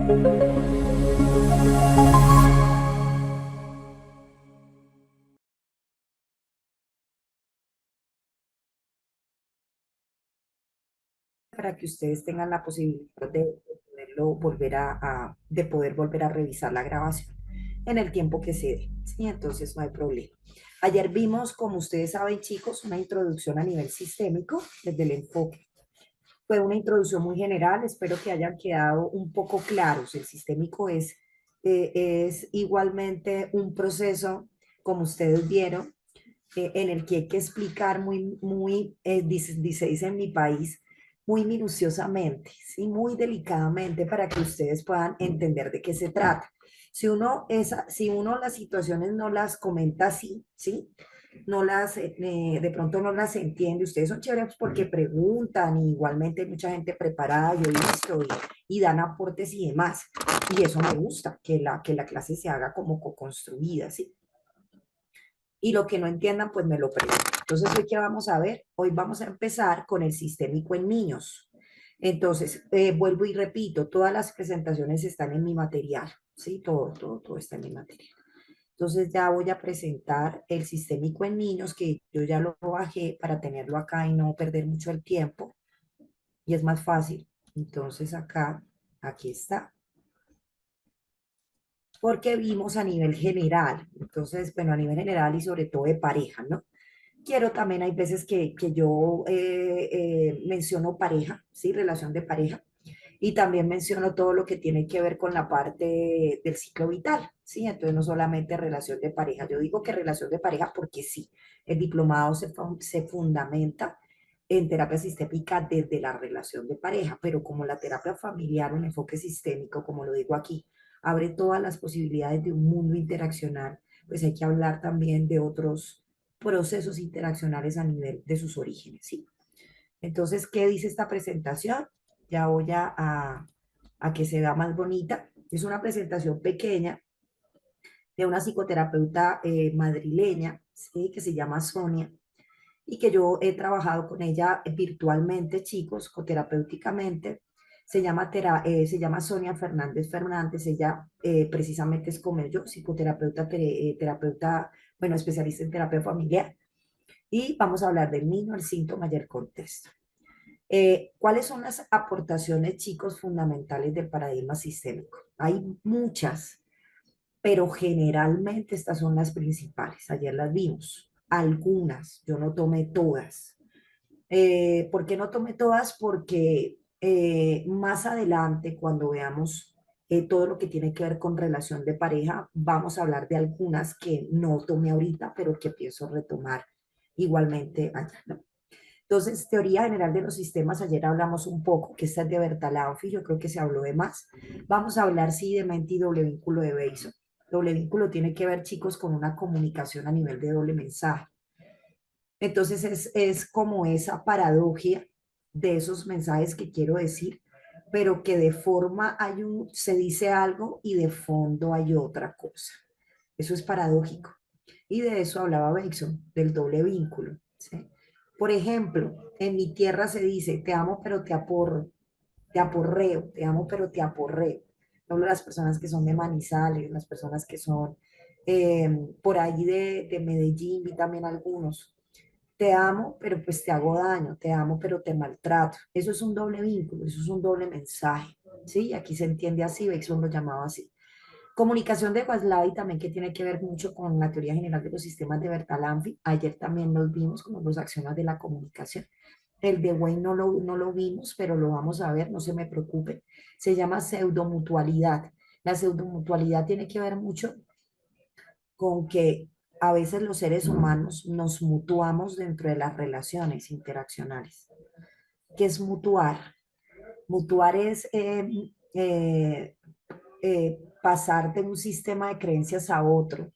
Para que ustedes tengan la posibilidad de poderlo volver de poder volver a revisar la grabación en el tiempo que se dé, ¿sí? Entonces no hay problema. Ayer vimos, como ustedes saben, chicos, una introducción a nivel sistémico desde el enfoque. Fue una introducción muy general, espero que hayan quedado un poco claros. El sistémico es igualmente un proceso, como ustedes vieron, en el que hay que explicar dice en mi país, muy minuciosamente, ¿sí? Muy delicadamente para que ustedes puedan entender de qué se trata. Si uno las situaciones no las comenta así, ¿sí? De pronto no las entiende. Ustedes son chéveres porque preguntan, y igualmente mucha gente preparada, yo he visto, y dan aportes y demás. Y eso me gusta, que la clase se haga como co-construida, ¿sí? Y lo que no entiendan, pues me lo preguntan. Entonces, ¿hoy qué vamos a ver? Hoy vamos a empezar con el sistémico en niños. Entonces, vuelvo y repito, todas las presentaciones están en mi material, ¿sí? Todo está en mi material. Entonces, ya voy a presentar el sistémico en niños, que yo ya lo bajé para tenerlo acá y no perder mucho el tiempo. Y es más fácil. Entonces, aquí está, porque vimos a nivel general. Entonces, bueno, a nivel general y sobre todo de pareja, ¿no? Quiero también, hay veces que yo menciono pareja, ¿sí? Relación de pareja. Y también menciono todo lo que tiene que ver con la parte del ciclo vital, ¿sí? Entonces, no solamente relación de pareja. Yo digo que relación de pareja porque sí, el diplomado se fundamenta en terapia sistémica desde la relación de pareja, pero como la terapia familiar, un enfoque sistémico, como lo digo aquí, abre todas las posibilidades de un mundo interaccional, pues hay que hablar también de otros procesos interaccionales a nivel de sus orígenes, ¿sí? Entonces, ¿qué dice esta presentación? Ya voy a que se vea más bonita. Es una presentación pequeña de una psicoterapeuta madrileña, ¿sí? Que se llama Sonia, y que yo he trabajado con ella virtualmente, chicos, coterapéuticamente. Se llama Sonia Fernández Fernández. Ella precisamente es como yo, psicoterapeuta, terapeuta, bueno, especialista en terapia familiar. Y vamos a hablar del niño, el síntoma y el contexto. ¿Cuáles son las aportaciones, chicos, fundamentales del paradigma sistémico? Hay muchas, pero generalmente estas son las principales. Ayer las vimos. Algunas, yo no tomé todas. ¿Por qué no tomé todas? Porque más adelante, cuando veamos todo lo que tiene que ver con relación de pareja, vamos a hablar de algunas que no tomé ahorita, pero que pienso retomar igualmente allá, ¿no? Entonces, teoría general de los sistemas, ayer hablamos un poco, que esta es de Bertalanffy, yo creo que se habló de más. Vamos a hablar, sí, de mente y doble vínculo de Bateson. Doble vínculo tiene que ver, chicos, con una comunicación a nivel de doble mensaje. Entonces, es como esa paradoja de esos mensajes que quiero decir, pero que de forma se dice algo y de fondo hay otra cosa. Eso es paradójico. Y de eso hablaba Bateson, del doble vínculo, ¿sí? Por ejemplo, en mi tierra se dice, te amo pero te aporro, te aporreo, te amo pero te aporreo. Hablo de las personas que son de Manizales, las personas que son por ahí de Medellín, vi también algunos. Te amo, pero pues te hago daño, te amo, pero te maltrato. Eso es un doble vínculo, eso es un doble mensaje, ¿sí? Aquí se entiende así, Bateson lo llamaba así. Comunicación de Waslaw también, que tiene que ver mucho con la teoría general de los sistemas de Bertalanffy. Ayer también los vimos como los axiomas de la comunicación. El de Wayne no lo vimos, pero lo vamos a ver, no se me preocupe. Se llama pseudomutualidad. La pseudomutualidad tiene que ver mucho con que a veces los seres humanos nos mutuamos dentro de las relaciones interaccionales. ¿Qué es mutuar? Mutuar es pasar de un sistema de creencias a otro,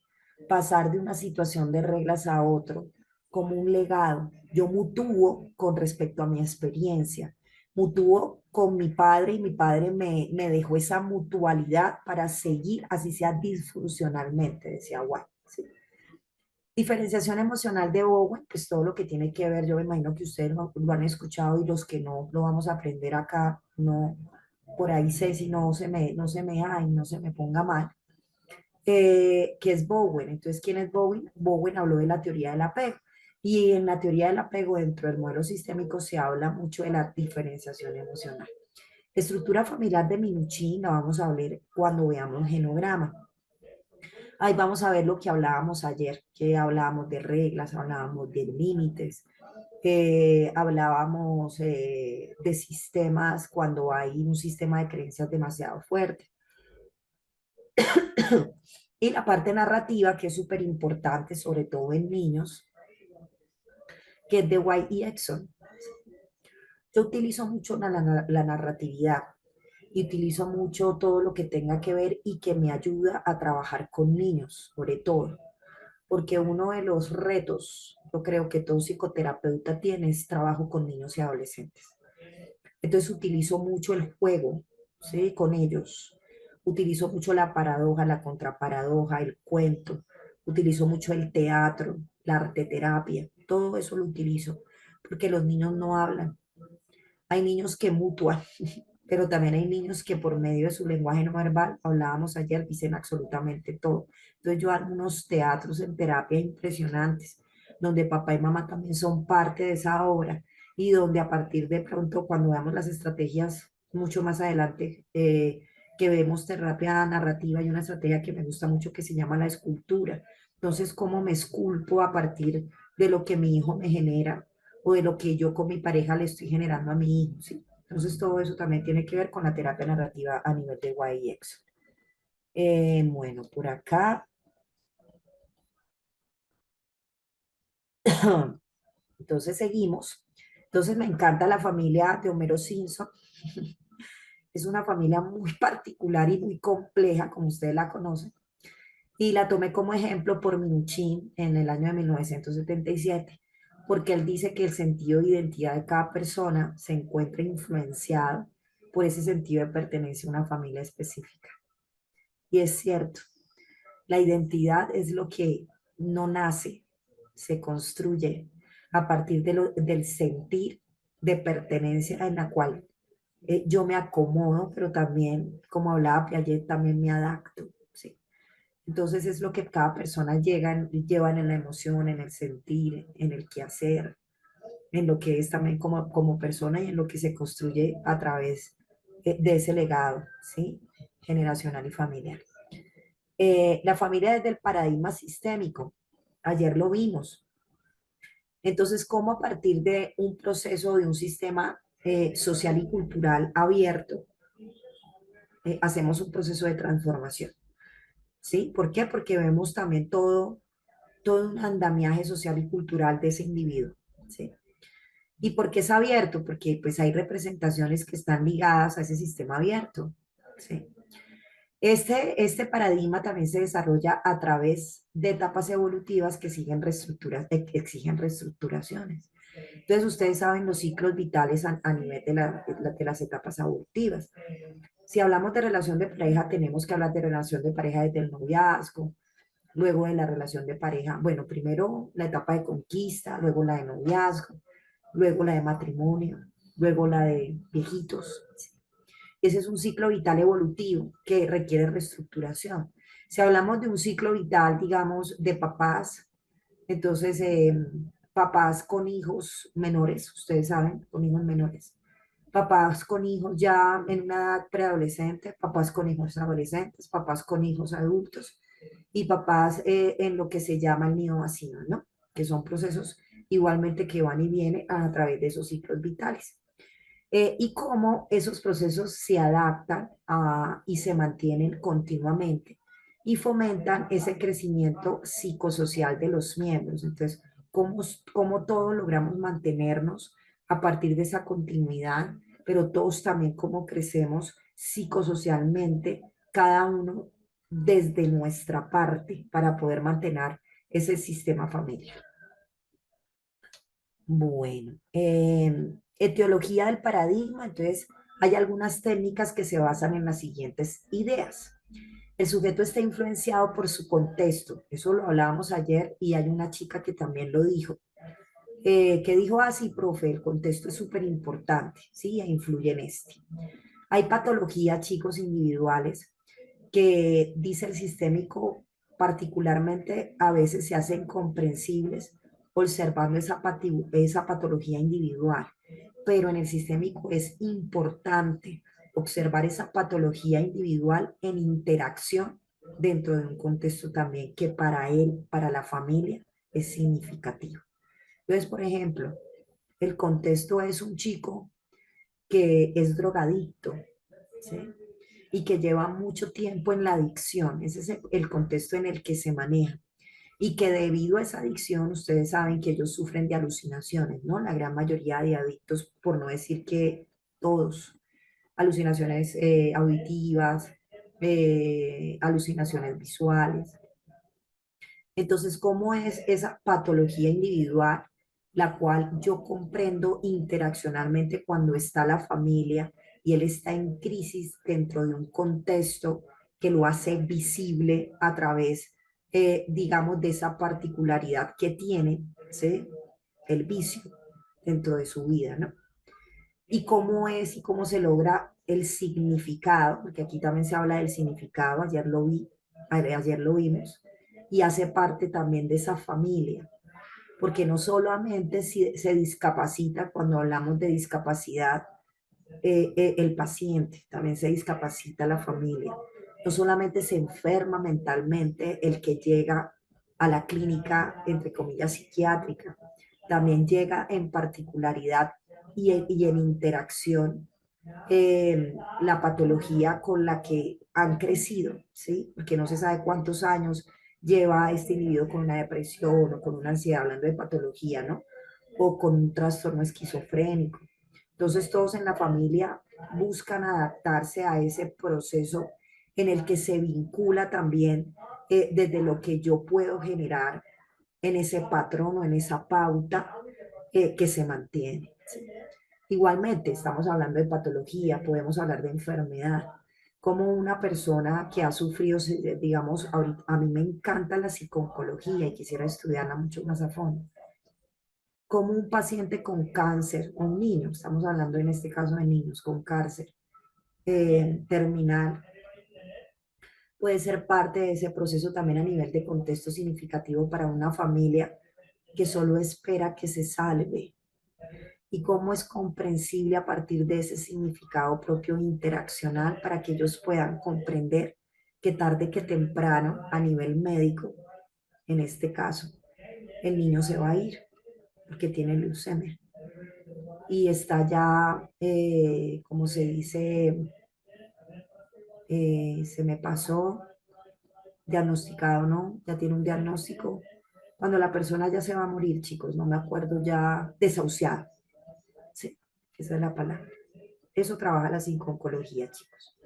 pasar de una situación de reglas a otro, como un legado. Yo mutúo con respecto a mi experiencia, mutúo con mi padre y mi padre me dejó esa mutualidad para seguir, así sea disfuncionalmente, decía White. ¿Sí? Diferenciación emocional de Bowen, pues todo lo que tiene que ver, yo me imagino que ustedes lo han escuchado y los que no lo vamos a aprender acá, no, por ahí Ceci no se me ponga mal, que es Bowen. Entonces, ¿quién es Bowen? Bowen habló de la teoría del apego. Y en la teoría del apego, dentro del modelo sistémico, se habla mucho de la diferenciación emocional. Estructura familiar de Minuchin la vamos a ver cuando veamos genograma. Ahí vamos a ver lo que hablábamos ayer, que hablábamos de reglas, hablábamos de límites, hablábamos de sistemas cuando hay un sistema de creencias demasiado fuerte. Y la parte narrativa, que es súper importante, sobre todo en niños, que es de White y Exxon. Yo utilizo mucho la narratividad y utilizo mucho todo lo que tenga que ver y que me ayuda a trabajar con niños, sobre todo, porque uno de los retos, yo creo que todo psicoterapeuta tiene, es trabajo con niños y adolescentes. Entonces utilizo mucho el juego, ¿sí? Con ellos. Utilizo mucho la paradoja, la contraparadoja, el cuento. Utilizo mucho el teatro, la arteterapia. Todo eso lo utilizo porque los niños no hablan. Hay niños que mutuan, pero también hay niños que por medio de su lenguaje no verbal, hablábamos ayer, dicen absolutamente todo. Entonces yo hago unos teatros en terapia impresionantes, donde papá y mamá también son parte de esa obra y donde a partir de pronto, cuando veamos las estrategias mucho más adelante, que vemos terapia narrativa, hay una estrategia que me gusta mucho que se llama la escultura. Entonces, ¿cómo me esculpo a partir de lo que mi hijo me genera o de lo que yo con mi pareja le estoy generando a mi hijo? ¿Sí? Entonces, todo eso también tiene que ver con la terapia narrativa a nivel de YX. Bueno, por acá. Entonces, seguimos. Entonces, me encanta la familia de Homero Simpson. Es una familia muy particular y muy compleja, como ustedes la conocen. Y la tomé como ejemplo por Minuchin en el año de 1977, porque él dice que el sentido de identidad de cada persona se encuentra influenciado por ese sentido de pertenencia a una familia específica. Y es cierto, la identidad es lo que no nace, se construye a partir del sentir de pertenencia en la cual yo me acomodo, pero también, como hablaba Piaget, también me adapto, ¿sí? Entonces es lo que cada persona llevan en la emoción, en el sentir, en el quehacer, en lo que es también como persona y en lo que se construye a través de ese legado, ¿sí? Generacional y familiar. La familia desde el paradigma sistémico, ayer lo vimos. Entonces, ¿cómo a partir de un proceso, de un sistema social y cultural abierto, hacemos un proceso de transformación? ¿Sí? ¿Por qué? Porque vemos también todo un andamiaje social y cultural de ese individuo, ¿sí? ¿Y por qué es abierto? Porque pues hay representaciones que están ligadas a ese sistema abierto, ¿sí? Este paradigma también se desarrolla a través de etapas evolutivas que exigen reestructuraciones. Entonces, ustedes saben los ciclos vitales a nivel de las etapas evolutivas. Si hablamos de relación de pareja, tenemos que hablar de relación de pareja desde el noviazgo, luego de la relación de pareja, bueno, primero la etapa de conquista, luego la de noviazgo, luego la de matrimonio, luego la de viejitos. ¿Sí? Ese es un ciclo vital evolutivo que requiere reestructuración. Si hablamos de un ciclo vital, digamos, de papás, entonces papás con hijos menores, ustedes saben, con hijos menores, papás con hijos ya en una edad preadolescente, papás con hijos adolescentes, papás con hijos adultos y papás en lo que se llama el nido vacío, ¿no? Que son procesos igualmente que van y vienen a través de esos ciclos vitales. Y cómo esos procesos se adaptan y se mantienen continuamente y fomentan ese crecimiento psicosocial de los miembros. Entonces, cómo todos logramos mantenernos a partir de esa continuidad, pero todos también cómo crecemos psicosocialmente, cada uno desde nuestra parte para poder mantener ese sistema familiar. Bueno, etiología del paradigma, entonces hay algunas técnicas que se basan en las siguientes ideas. El sujeto está influenciado por su contexto, eso lo hablábamos ayer y hay una chica que también lo dijo, que dijo así, profe, el contexto es súper importante, ¿sí? E influye en este. Hay patologías, chicos, individuales que dice el sistémico particularmente a veces se hacen comprensibles observando esa patología individual, pero en el sistémico es importante observar esa patología individual en interacción dentro de un contexto también que para él, para la familia, es significativo. Entonces, por ejemplo, el contexto es un chico que es drogadicto, ¿sí? Y que lleva mucho tiempo en la adicción. Ese es el contexto en el que se maneja. Y que debido a esa adicción, ustedes saben que ellos sufren de alucinaciones, ¿no? La gran mayoría de adictos, por no decir que todos, alucinaciones auditivas, alucinaciones visuales. Entonces, ¿cómo es esa patología individual, la cual yo comprendo interaccionalmente cuando está la familia y él está en crisis dentro de un contexto que lo hace visible a través, digamos, de esa particularidad que tiene, ¿sí? El vicio dentro de su vida, ¿no? Y cómo es y cómo se logra el significado, porque aquí también se habla del significado, ayer lo vimos, y hace parte también de esa familia, porque no solamente se discapacita, cuando hablamos de discapacidad, el paciente, también se discapacita la familia. No solamente se enferma mentalmente el que llega a la clínica, entre comillas, psiquiátrica, también llega en particularidad y en interacción la patología con la que han crecido, ¿sí? Porque no se sabe cuántos años lleva este individuo con una depresión o con una ansiedad, hablando de patología, ¿no? O con un trastorno esquizofrénico. Entonces todos en la familia buscan adaptarse a ese proceso en el que se vincula también desde lo que yo puedo generar en ese patrón o en esa pauta que se mantiene. ¿Sí? Igualmente, estamos hablando de patología, podemos hablar de enfermedad, como una persona que ha sufrido, digamos, a mí me encanta la psiconcología y quisiera estudiarla mucho más a fondo, como un paciente con cáncer, un niño, estamos hablando en este caso de niños con cáncer terminal, puede ser parte de ese proceso también a nivel de contexto significativo para una familia que solo espera que se salve y cómo es comprensible a partir de ese significado propio interaccional para que ellos puedan comprender que tarde que temprano a nivel médico, en este caso, el niño se va a ir porque tiene leucemia y está ya, como se dice, se me pasó, diagnosticado, ¿no? Ya tiene un diagnóstico. Cuando la persona ya se va a morir, chicos, no me acuerdo ya, desahuciada. Sí, esa es la palabra. Eso trabaja la psiconcología, chicos.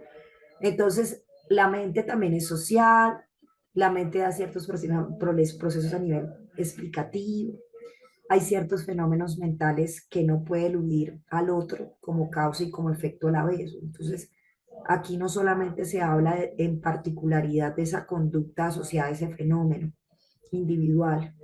Entonces, la mente también es social, la mente da ciertos procesos a nivel explicativo, hay ciertos fenómenos mentales que no puede eludir al otro como causa y como efecto a la vez. Entonces, aquí no solamente se habla en particularidad de esa conducta asociada a ese fenómeno individual,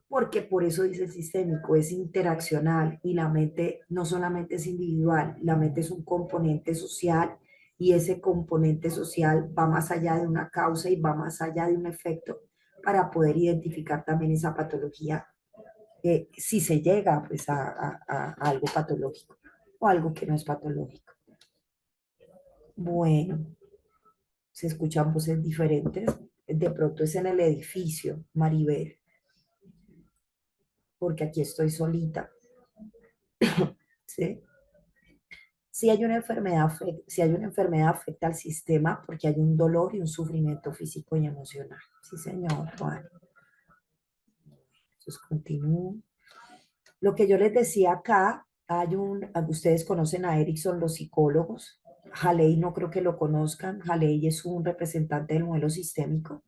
porque por eso dice el sistémico, es interaccional y la mente no solamente es individual, la mente es un componente social y ese componente social va más allá de una causa y va más allá de un efecto para poder identificar también esa patología, si se llega pues, a algo patológico o algo que no es patológico. Bueno, se escuchan voces diferentes, de pronto es en el edificio, Maribel, porque aquí estoy solita, ¿sí? Si hay una enfermedad afecta al sistema porque hay un dolor y un sufrimiento físico y emocional. Sí, señor, Juan. Entonces continúo. Lo que yo les decía acá, ustedes conocen a Erickson, los psicólogos. Haley no creo que lo conozcan. Haley es un representante del modelo sistémico.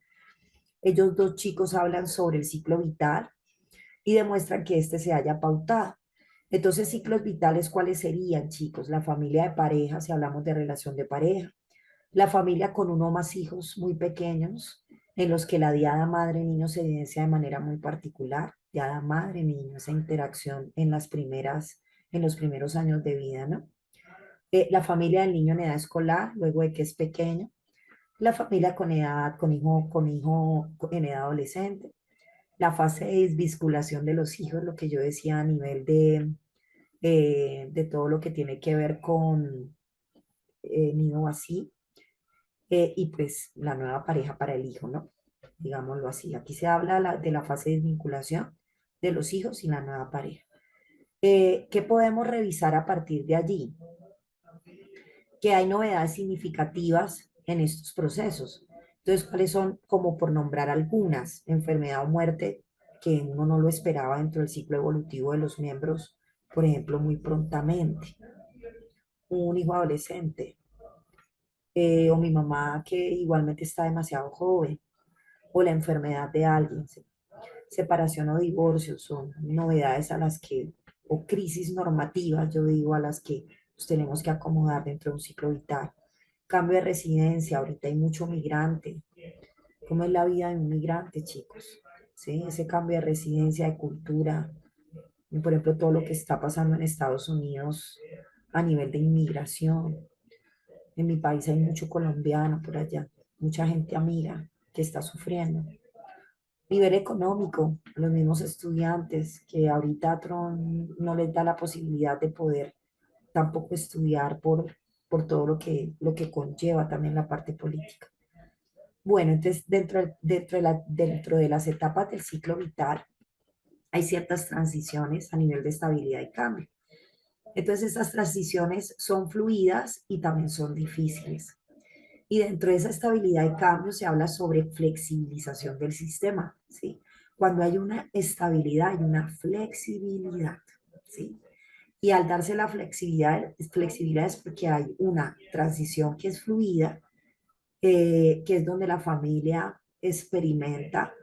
Ellos dos chicos hablan sobre el ciclo vital y demuestran que este se haya pautado. Entonces, ciclos vitales, ¿cuáles serían, chicos? La familia de pareja, si hablamos de relación de pareja. La familia con uno o más hijos muy pequeños, en los que la diada madre-niño se evidencia de manera muy particular. Diada madre-niño, esa interacción en los primeros años de vida, ¿no? La familia del niño en edad escolar, luego de que es pequeño, la familia con edad, en edad adolescente, la fase de desvinculación de los hijos, lo que yo decía a nivel de todo lo que tiene que ver con nido así, y pues la nueva pareja para el hijo, ¿no? Digámoslo así. Aquí se habla de la fase de desvinculación de los hijos y la nueva pareja. ¿Qué podemos revisar a partir de allí? Que hay novedades significativas en estos procesos. Entonces, ¿cuáles son? Como por nombrar algunas, enfermedad o muerte que uno no lo esperaba dentro del ciclo evolutivo de los miembros, por ejemplo, muy prontamente. Un hijo adolescente, o mi mamá que igualmente está demasiado joven, o la enfermedad de alguien, ¿sí? Separación o divorcio son novedades a las que, o crisis normativas, yo digo, a las que nos tenemos que acomodar dentro de un ciclo vital. Cambio de residencia, ahorita hay mucho migrante. ¿Cómo es la vida de un migrante, chicos? ¿Sí? Ese cambio de residencia, de cultura, por ejemplo, todo lo que está pasando en Estados Unidos a nivel de inmigración. En mi país hay mucho colombiano por allá, mucha gente amiga que está sufriendo. Nivel económico, los mismos estudiantes que ahorita Trump no les da la posibilidad de poder tampoco estudiar por todo lo que conlleva también la parte política. Bueno, entonces dentro de las etapas del ciclo vital hay ciertas transiciones a nivel de estabilidad y cambio. Entonces estas transiciones son fluidas y también son difíciles. Y dentro de esa estabilidad y cambio se habla sobre flexibilización del sistema, ¿sí? Cuando hay una estabilidad, hay una flexibilidad, ¿sí? Y al darse la flexibilidad es porque hay una transición que es fluida, que es donde la familia experimenta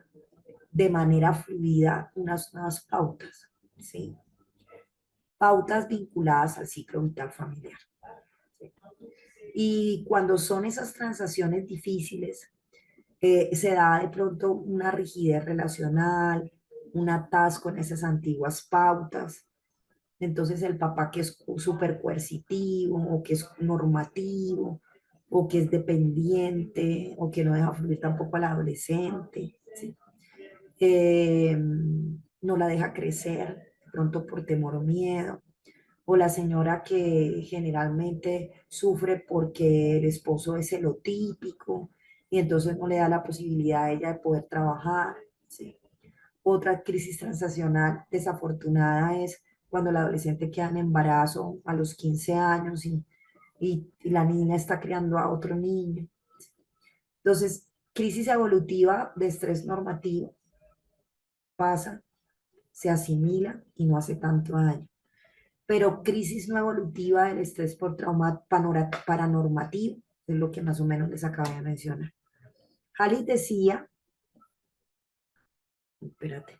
de manera fluida unas nuevas pautas, ¿sí? Pautas vinculadas al ciclo vital familiar. ¿Sí? Y cuando son esas transacciones difíciles, se da de pronto una rigidez relacional, un atasco en esas antiguas pautas. Entonces el papá que es súper coercitivo o que es normativo o que es dependiente o que no deja fluir tampoco al adolescente, ¿sí? No la deja crecer, de pronto por temor o miedo, o la señora que generalmente sufre porque el esposo es celotípico y entonces no le da la posibilidad a ella de poder trabajar, ¿sí? Otra crisis transaccional desafortunada es cuando el adolescente queda en embarazo a los 15 años y la niña está criando a otro niño. Entonces, crisis evolutiva de estrés normativo pasa, se asimila y no hace tanto daño. Pero crisis no evolutiva del estrés por trauma paranormativo, es lo que más o menos les acabo de mencionar. Hallis decía, espérate,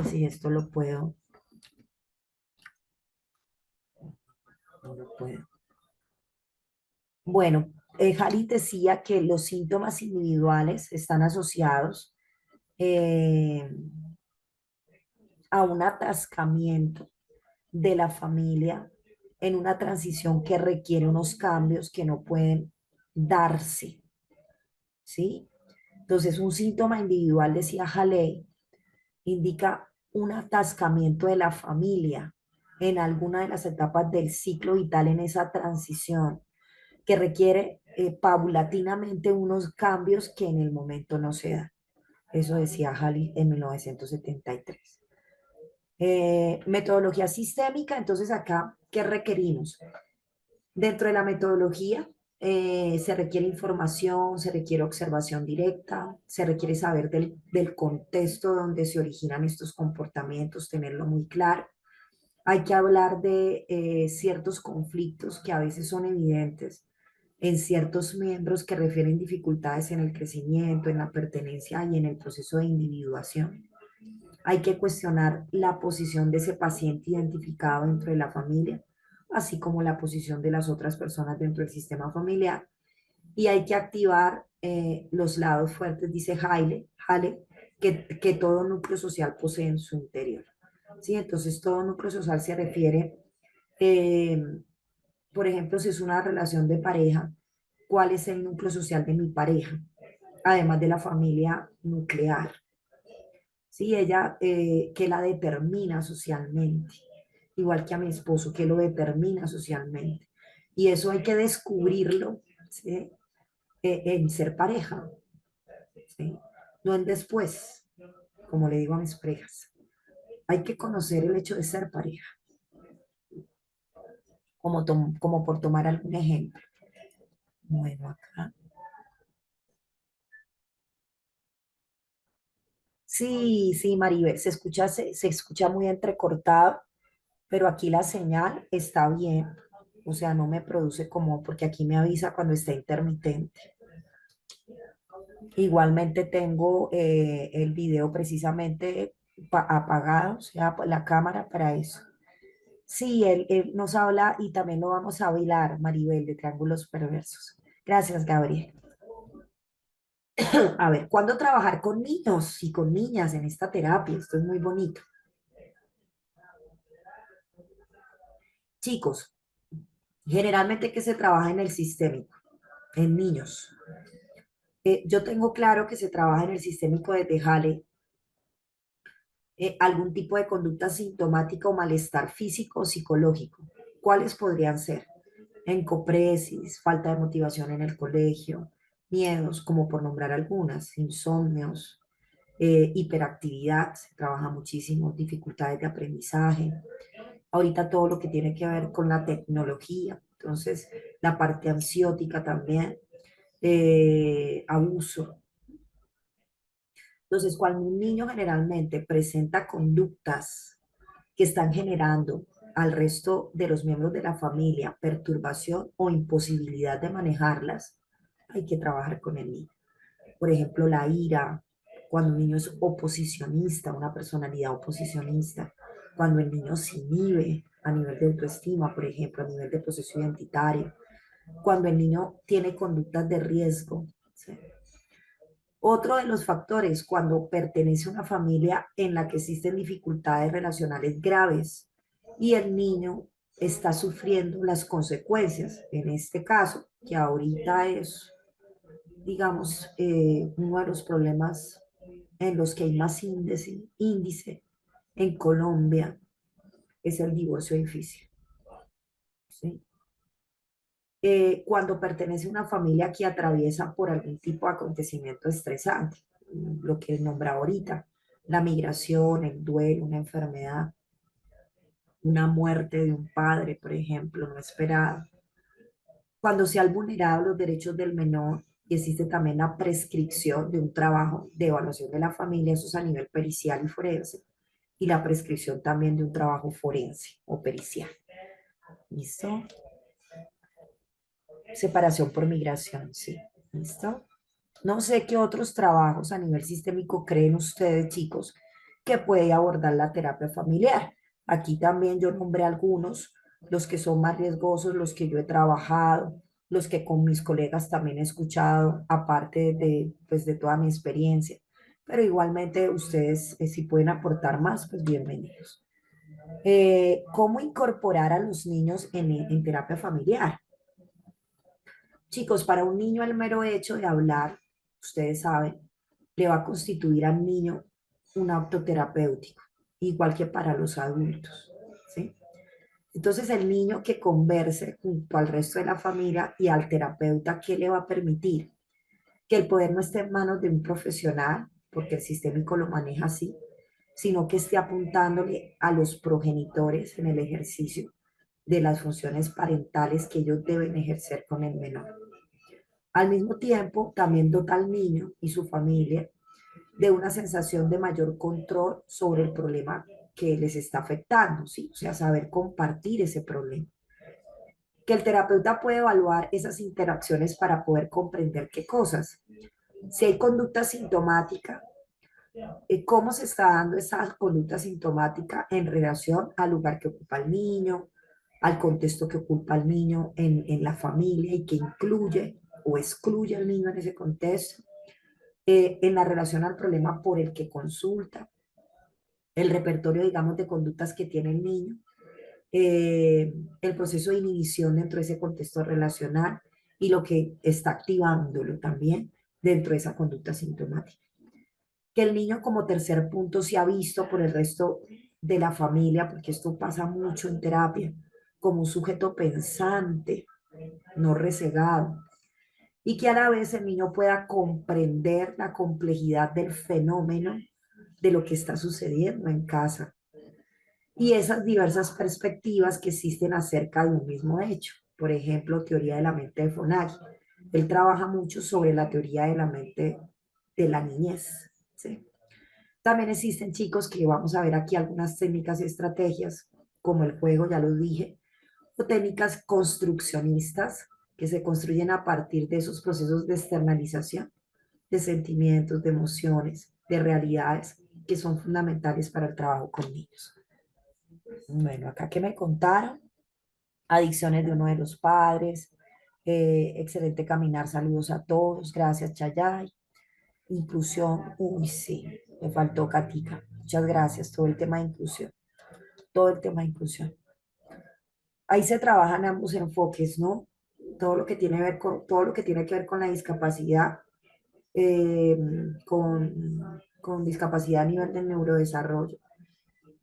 si esto lo puedo, no lo puedo. Bueno, Hallis decía que los síntomas individuales están asociados eh, a un atascamiento de la familia en una transición que requiere unos cambios que no pueden darse, ¿sí? Entonces, un síntoma individual, decía Haley, indica un atascamiento de la familia en alguna de las etapas del ciclo vital en esa transición que requiere paulatinamente unos cambios que en el momento no se dan. Eso decía Haley en 1973. Metodología sistémica, entonces acá, ¿qué requerimos? Dentro de la metodología se requiere información, se requiere observación directa, se requiere saber del contexto donde se originan estos comportamientos, tenerlo muy claro. Hay que hablar de ciertos conflictos que a veces son evidentes en ciertos miembros que refieren dificultades en el crecimiento, en la pertenencia y en el proceso de individuación. Hay que cuestionar la posición de ese paciente identificado dentro de la familia, así como la posición de las otras personas dentro del sistema familiar. Y hay que activar los lados fuertes, dice Hale que todo núcleo social posee en su interior. ¿Sí? Entonces, todo núcleo social se refiere eh, Por ejemplo, si es una relación de pareja, ¿cuál es el núcleo social de mi pareja? Además de la familia nuclear. Sí, ella, que la determina socialmente, igual que a mi esposo, que lo determina socialmente. Y eso hay que descubrirlo, ¿sí? En ser pareja, ¿sí? No en después, como le digo a mis parejas. Hay que conocer el hecho de ser pareja, como por tomar algún ejemplo. Bueno, acá. Sí, sí, Maribel, se escucha muy entrecortado, pero aquí la señal está bien. O sea, no me produce como, porque aquí me avisa cuando está intermitente. Igualmente tengo el video precisamente apagado, o sea, la cámara para eso. Sí, él nos habla y también lo vamos a bailar, Maribel, de Triángulos Perversos. Gracias, Gabriel. A ver, ¿cuándo trabajar con niños y con niñas en esta terapia? Esto es muy bonito. Chicos, generalmente que se trabaja en el sistémico, en niños. Yo tengo claro que se trabaja en el sistémico desde Jale, algún tipo de conducta sintomática o malestar físico o psicológico. ¿Cuáles podrían ser? Encopresis, falta de motivación en el colegio, miedos, como por nombrar algunas, insomnios, hiperactividad, se trabaja muchísimo, dificultades de aprendizaje, ahorita todo lo que tiene que ver con la tecnología, entonces la parte ansiótica también, abuso. Entonces, cuando un niño generalmente presenta conductas que están generando al resto de los miembros de la familia perturbación o imposibilidad de manejarlas, hay que trabajar con el niño. Por ejemplo, la ira, cuando un niño es oposicionista, una personalidad oposicionista, cuando el niño se inhibe a nivel de autoestima, por ejemplo, a nivel de proceso identitario, cuando el niño tiene conductas de riesgo. ¿Sí? Otro de los factores, cuando pertenece a una familia en la que existen dificultades relacionales graves y el niño está sufriendo las consecuencias, en este caso, que ahorita es, digamos, uno de los problemas en los que hay más índice en Colombia, es el divorcio difícil. ¿Sí? Cuando pertenece a una familia que atraviesa por algún tipo de acontecimiento estresante, lo que nombra ahorita, la migración, el duelo, una enfermedad, una muerte de un padre, por ejemplo, no esperada. Cuando se han vulnerado los derechos del menor y existe también la prescripción de un trabajo de evaluación de la familia, eso es a nivel pericial y forense, y la prescripción también de un trabajo forense o pericial. ¿Listo? Separación por migración, sí. ¿Listo? No sé qué otros trabajos a nivel sistémico creen ustedes, chicos, que puede abordar la terapia familiar. Aquí también yo nombré algunos, los que son más riesgosos, los que yo he trabajado, los que con mis colegas también he escuchado, aparte de, pues, de toda mi experiencia. Pero igualmente ustedes, si pueden aportar más, pues bienvenidos. ¿Cómo incorporar a los niños en terapia familiar? Chicos, para un niño el mero hecho de hablar, ustedes saben, le va a constituir al niño un acto terapéutico, igual que para los adultos, ¿sí? Entonces el niño que converse junto al resto de la familia y al terapeuta, ¿qué le va a permitir? Que el poder no esté en manos de un profesional, porque el sistémico lo maneja así, sino que esté apuntándole a los progenitores en el ejercicio de las funciones parentales que ellos deben ejercer con el menor. Al mismo tiempo, también dota al niño y su familia de una sensación de mayor control sobre el problema que les está afectando, ¿sí? O sea, saber compartir ese problema. Que el terapeuta puede evaluar esas interacciones para poder comprender qué cosas. Si hay conducta sintomática, cómo se está dando esa conducta sintomática en relación al lugar que ocupa el niño, al contexto que ocupa el niño en la familia y que incluye o excluye al niño en ese contexto, en la relación al problema por el que consulta, el repertorio, digamos, de conductas que tiene el niño, el proceso de inhibición dentro de ese contexto relacional y lo que está activándolo también dentro de esa conducta sintomática. Que el niño como tercer punto se ha visto por el resto de la familia, porque esto pasa mucho en terapia, como un sujeto pensante, no rezagado, y que a la vez el niño pueda comprender la complejidad del fenómeno de lo que está sucediendo en casa y esas diversas perspectivas que existen acerca de un mismo hecho. Por ejemplo, teoría de la mente de Fonagy. Él trabaja mucho sobre la teoría de la mente de la niñez. ¿Sí? También existen chicos que vamos a ver aquí algunas técnicas y estrategias, como el juego, ya lo dije, o técnicas construccionistas que se construyen a partir de esos procesos de externalización de sentimientos, de emociones, de realidades que son fundamentales para el trabajo con niños. Bueno, acá que me contaron, adicciones de uno de los padres, excelente caminar, saludos a todos, gracias Chayay, inclusión, uy sí, me faltó Katica, muchas gracias, todo el tema de inclusión, todo el tema de inclusión. Ahí se trabajan ambos enfoques, ¿no? Todo lo que tiene, todo lo que, tiene que ver con la discapacidad, eh, con discapacidad a nivel del neurodesarrollo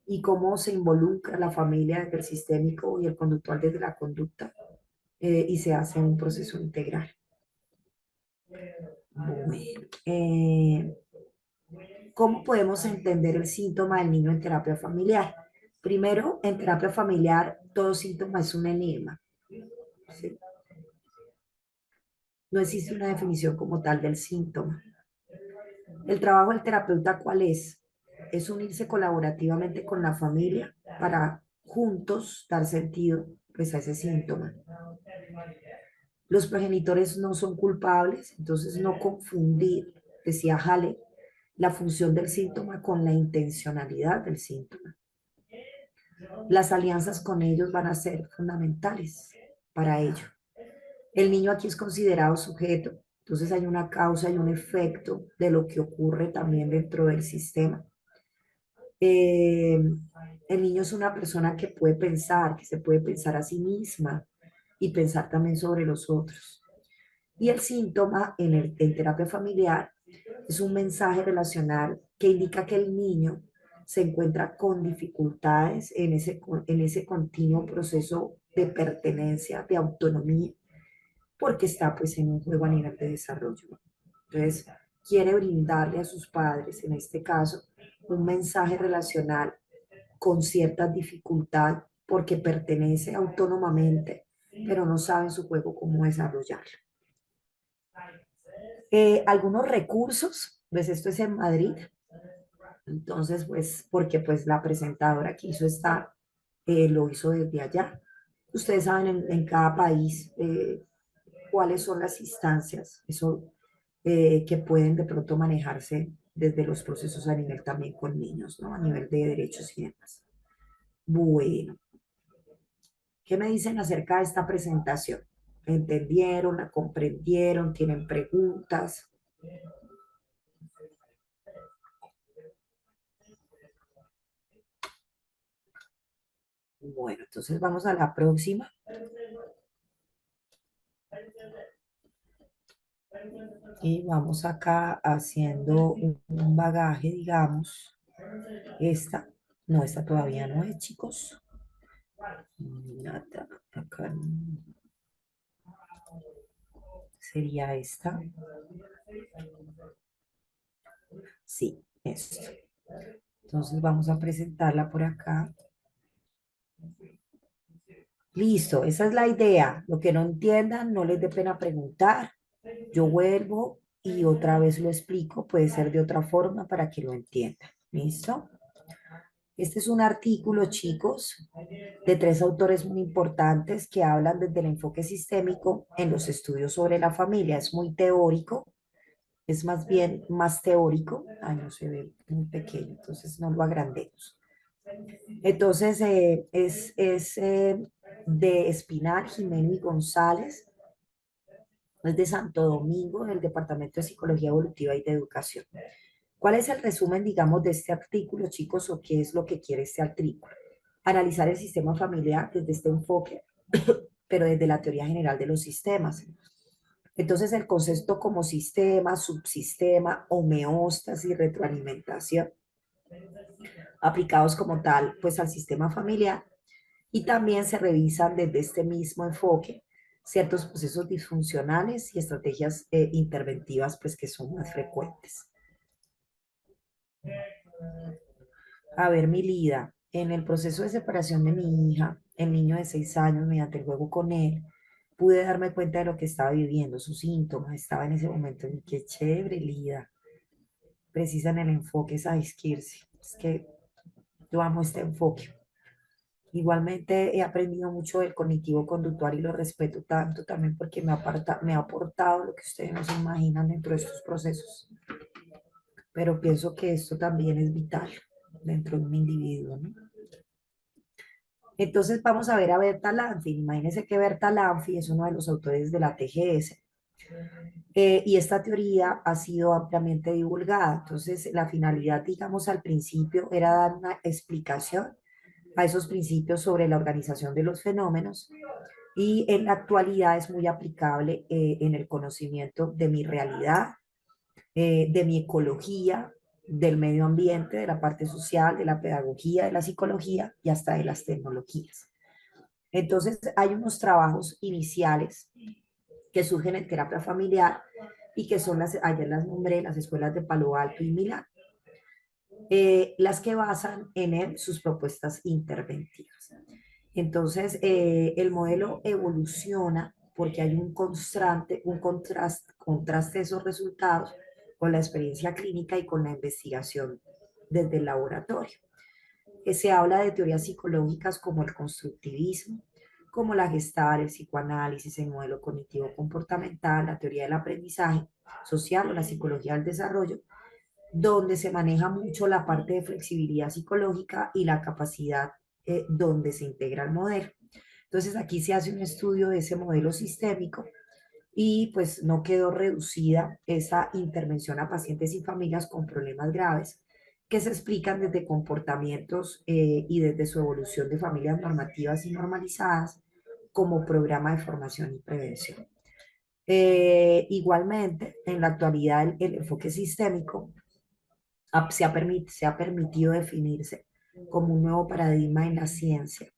y cómo se involucra la familia desde el sistémico y el conductual desde la conducta y se hace un proceso integral. Bueno, ¿cómo podemos entender el síntoma del niño en terapia familiar? Primero, en terapia familiar, todo síntoma es un enigma. ¿Sí? No existe una definición como tal del síntoma. El trabajo del terapeuta, ¿cuál es? Es unirse colaborativamente con la familia para juntos dar sentido pues, a ese síntoma. Los progenitores no son culpables, entonces no confundir, decía Halle, la función del síntoma con la intencionalidad del síntoma. Las alianzas con ellos van a ser fundamentales para ello. El niño aquí es considerado sujeto, entonces hay una causa y un efecto de lo que ocurre también dentro del sistema. Eh, el niño es una persona que puede pensar, que se puede pensar a sí misma y pensar también sobre los otros. Y el síntoma en terapia familiar es un mensaje relacional que indica que el niño se encuentra con dificultades en ese continuo proceso de pertenencia, de autonomía, porque está pues en un juego a nivel de desarrollo. Entonces, quiere brindarle a sus padres, en este caso, un mensaje relacional con cierta dificultad porque pertenece autónomamente, pero no sabe en su juego cómo desarrollarlo. Algunos recursos, pues esto es en Madrid, entonces pues porque pues la presentadora que hizo esta lo hizo desde allá. Ustedes saben en cada país cuáles son las instancias eso, que pueden de pronto manejarse desde los procesos a nivel también con niños, ¿no? A nivel de derechos y demás. Bueno, ¿qué me dicen acerca de esta presentación? ¿Entendieron? ¿La comprendieron? ¿Tienen preguntas? Bueno, entonces vamos a la próxima. Y vamos acá haciendo un bagaje, digamos. Esta, no, esta todavía no es, chicos. Nada, acá sería esta. Sí, esto. Entonces vamos a presentarla por acá. Listo, esa es la idea. Lo que no entiendan, no les dé pena preguntar. Yo vuelvo y otra vez lo explico. Puede ser de otra forma para que lo entiendan. ¿Listo? Este es un artículo, chicos, de tres autores muy importantes que hablan desde el enfoque sistémico en los estudios sobre la familia. Es muy teórico, es más bien más teórico. Ay, no se ve muy pequeño, entonces no lo agrandemos. Entonces, es de Espinal, Jimeno y González, es de Santo Domingo, del Departamento de Psicología Evolutiva y de Educación. ¿Cuál es el resumen, digamos, de este artículo, chicos, o qué es lo que quiere este artículo? analizar el sistema familiar desde este enfoque, pero desde la teoría general de los sistemas. Entonces, el concepto como sistema, subsistema, homeostasis, retroalimentación, aplicados como tal, pues al sistema familiar, y también se revisan desde este mismo enfoque ciertos procesos disfuncionales y estrategias interventivas, pues que son más frecuentes. A ver, mi Lida, en el proceso de separación de mi hija, el niño de 6 años, mediante el juego con él, pude darme cuenta de lo que estaba viviendo, sus síntomas, estaba en ese momento, y qué chévere, Lida, precisa en el enfoque, ¿sabes, Kirsi? Es que yo amo este enfoque. Igualmente he aprendido mucho del cognitivo conductual y lo respeto tanto también porque me ha aportado lo que ustedes no se imaginan dentro de estos procesos. Pero pienso que esto también es vital dentro de un individuo, ¿no? Entonces vamos a ver a Berta Lanfi. Imagínense que Berta Lanfi es uno de los autores de la TGS. Y esta teoría ha sido ampliamente divulgada. Entonces, la finalidad, digamos, al principio era dar una explicación a esos principios sobre la organización de los fenómenos y en la actualidad es muy aplicable en el conocimiento de mi realidad, de mi ecología, del medio ambiente, de la parte social, de la pedagogía, de la psicología y hasta de las tecnologías. Entonces, hay unos trabajos iniciales que surgen en terapia familiar y que son ayer las nombré, las escuelas de Palo Alto y Milán, las que basan en él sus propuestas interventivas. Entonces, el modelo evoluciona porque hay contraste de esos resultados con la experiencia clínica y con la investigación desde el laboratorio. Se habla de teorías psicológicas como el constructivismo, como la Gestalt, el psicoanálisis, el modelo cognitivo comportamental, la teoría del aprendizaje social o la psicología del desarrollo, donde se maneja mucho la parte de flexibilidad psicológica y la capacidad donde se integra el modelo. Entonces aquí se hace un estudio de ese modelo sistémico y pues no quedó reducida esa intervención a pacientes y familias con problemas graves que se explican desde comportamientos y desde su evolución de familias normativas y normalizadas como programa de formación y prevención. Igualmente, en la actualidad el enfoque sistémico se ha permitido definirse como un nuevo paradigma en la ciencia,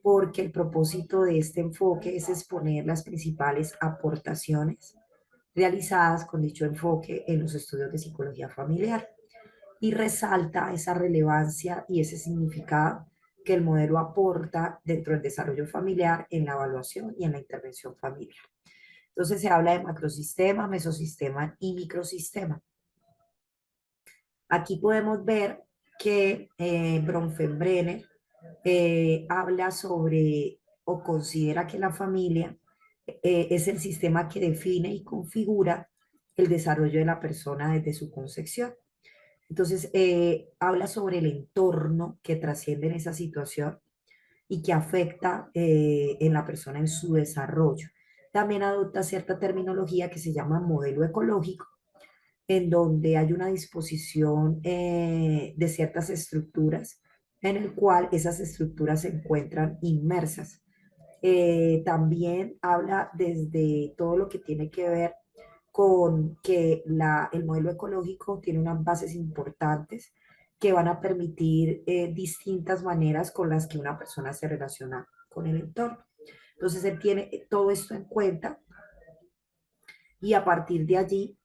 porque el propósito de este enfoque es exponer las principales aportaciones realizadas con dicho enfoque en los estudios de psicología familiar y resalta esa relevancia y ese significado que el modelo aporta dentro del desarrollo familiar, en la evaluación y en la intervención familiar. Entonces se habla de macrosistema, mesosistema y microsistema. Aquí podemos ver que Bronfenbrenner habla sobre o considera que la familia es el sistema que define y configura el desarrollo de la persona desde su concepción. Entonces, habla sobre el entorno que trasciende en esa situación y que afecta en la persona en su desarrollo. También adopta cierta terminología que se llama modelo ecológico, en donde hay una disposición de ciertas estructuras en el cual esas estructuras se encuentran inmersas. También habla desde todo lo que tiene que ver con que el modelo ecológico tiene unas bases importantes que van a permitir distintas maneras con las que una persona se relaciona con el entorno. Entonces, él tiene todo esto en cuenta y a partir de allí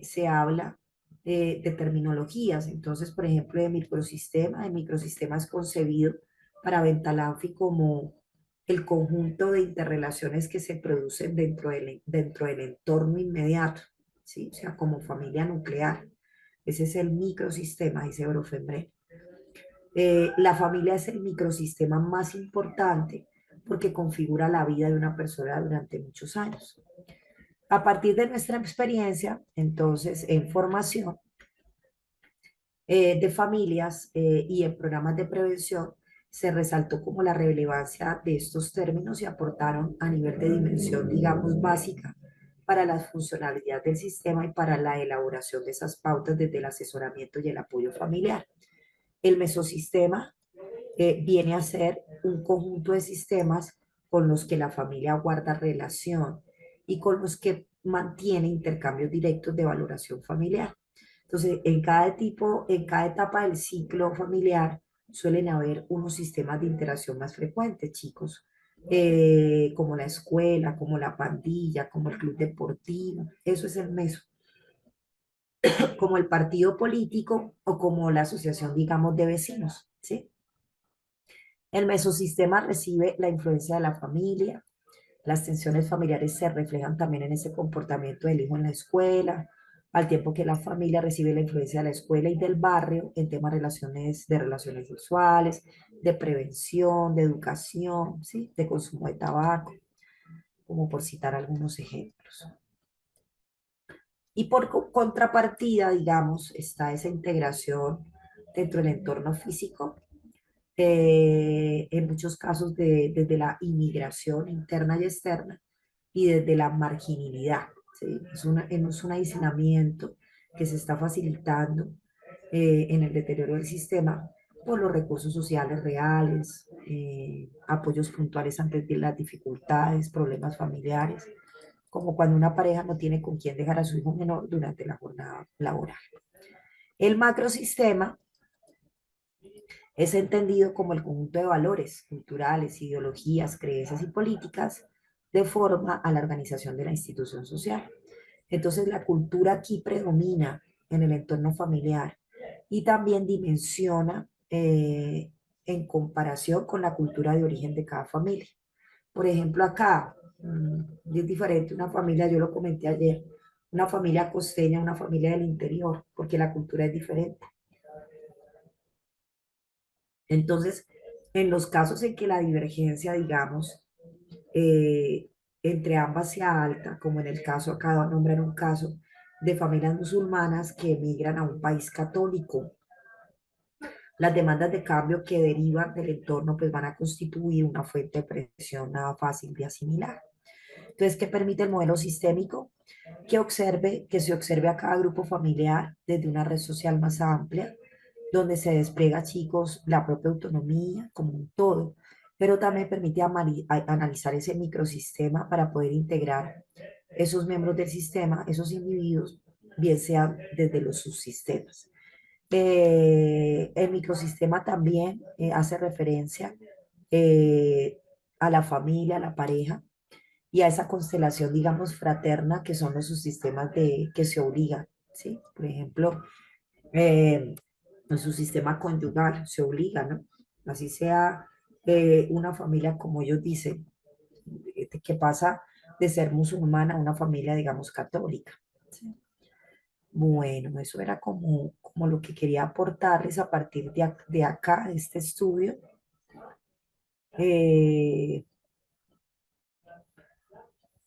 se habla de terminologías. Entonces, por ejemplo, el microsistema es concebido para Ventalanfi como el conjunto de interrelaciones que se producen dentro del entorno inmediato, ¿sí? O sea, como familia nuclear. Ese es el microsistema, dice Brofenbrenner. La familia es el microsistema más importante porque configura la vida de una persona durante muchos años. A partir de nuestra experiencia, entonces, en formación de familias y en programas de prevención, se resaltó como la relevancia de estos términos y aportaron a nivel de dimensión, digamos, básica para la funcionalidad del sistema y para la elaboración de esas pautas desde el asesoramiento y el apoyo familiar. El mesosistema viene a ser un conjunto de sistemas con los que la familia guarda relación y con los que mantiene intercambios directos de valoración familiar. Entonces, en cada etapa del ciclo familiar suelen haber unos sistemas de interacción más frecuentes, chicos, como la escuela, como la pandilla, como el club deportivo, eso es el meso, como el partido político o como la asociación, digamos, de vecinos, ¿sí? El mesosistema recibe la influencia de la familia. Las tensiones familiares se reflejan también en ese comportamiento del hijo en la escuela, al tiempo que la familia recibe la influencia de la escuela y del barrio en temas de relaciones sexuales, de prevención, de educación, ¿sí? De consumo de tabaco, como por citar algunos ejemplos. Y por contrapartida, digamos, está esa integración dentro del entorno físico, en muchos casos desde la inmigración interna y externa y desde la marginalidad. ¿Sí? Es un aislamiento que se está facilitando en el deterioro del sistema por los recursos sociales reales, apoyos puntuales ante las dificultades, problemas familiares, como cuando una pareja no tiene con quién dejar a su hijo menor durante la jornada laboral. El macrosistema es entendido como el conjunto de valores culturales, ideologías, creencias y políticas de forma a la organización de la institución social. Entonces la cultura aquí predomina en el entorno familiar y también dimensiona en comparación con la cultura de origen de cada familia. Por ejemplo, acá es diferente una familia, yo lo comenté ayer, una familia costeña, una familia del interior, porque la cultura es diferente. Entonces, en los casos en que la divergencia, digamos, eh, entre ambas sea alta, como en el caso acá, voy a nombrar un caso de familias musulmanas que emigran a un país católico, las demandas de cambio que derivan del entorno pues van a constituir una fuente de presión nada fácil de asimilar. Entonces, ¿qué permite el modelo sistémico? Que se observe a cada grupo familiar desde una red social más amplia, donde se despliega, chicos, la propia autonomía como un todo, pero también permite analizar ese microsistema para poder integrar esos miembros del sistema, esos individuos, bien sean desde los subsistemas. El microsistema también hace referencia eh, a la familia, a la pareja, y a esa constelación, digamos, fraterna que son los subsistemas que se obligan, ¿sí? Por ejemplo, en su sistema conyugal se obliga, ¿no? Así sea una familia, como ellos dicen, que pasa de ser musulmana a una familia, digamos, católica. ¿Sí? Bueno, eso era como lo que quería aportarles a partir de acá, de este estudio. Eh,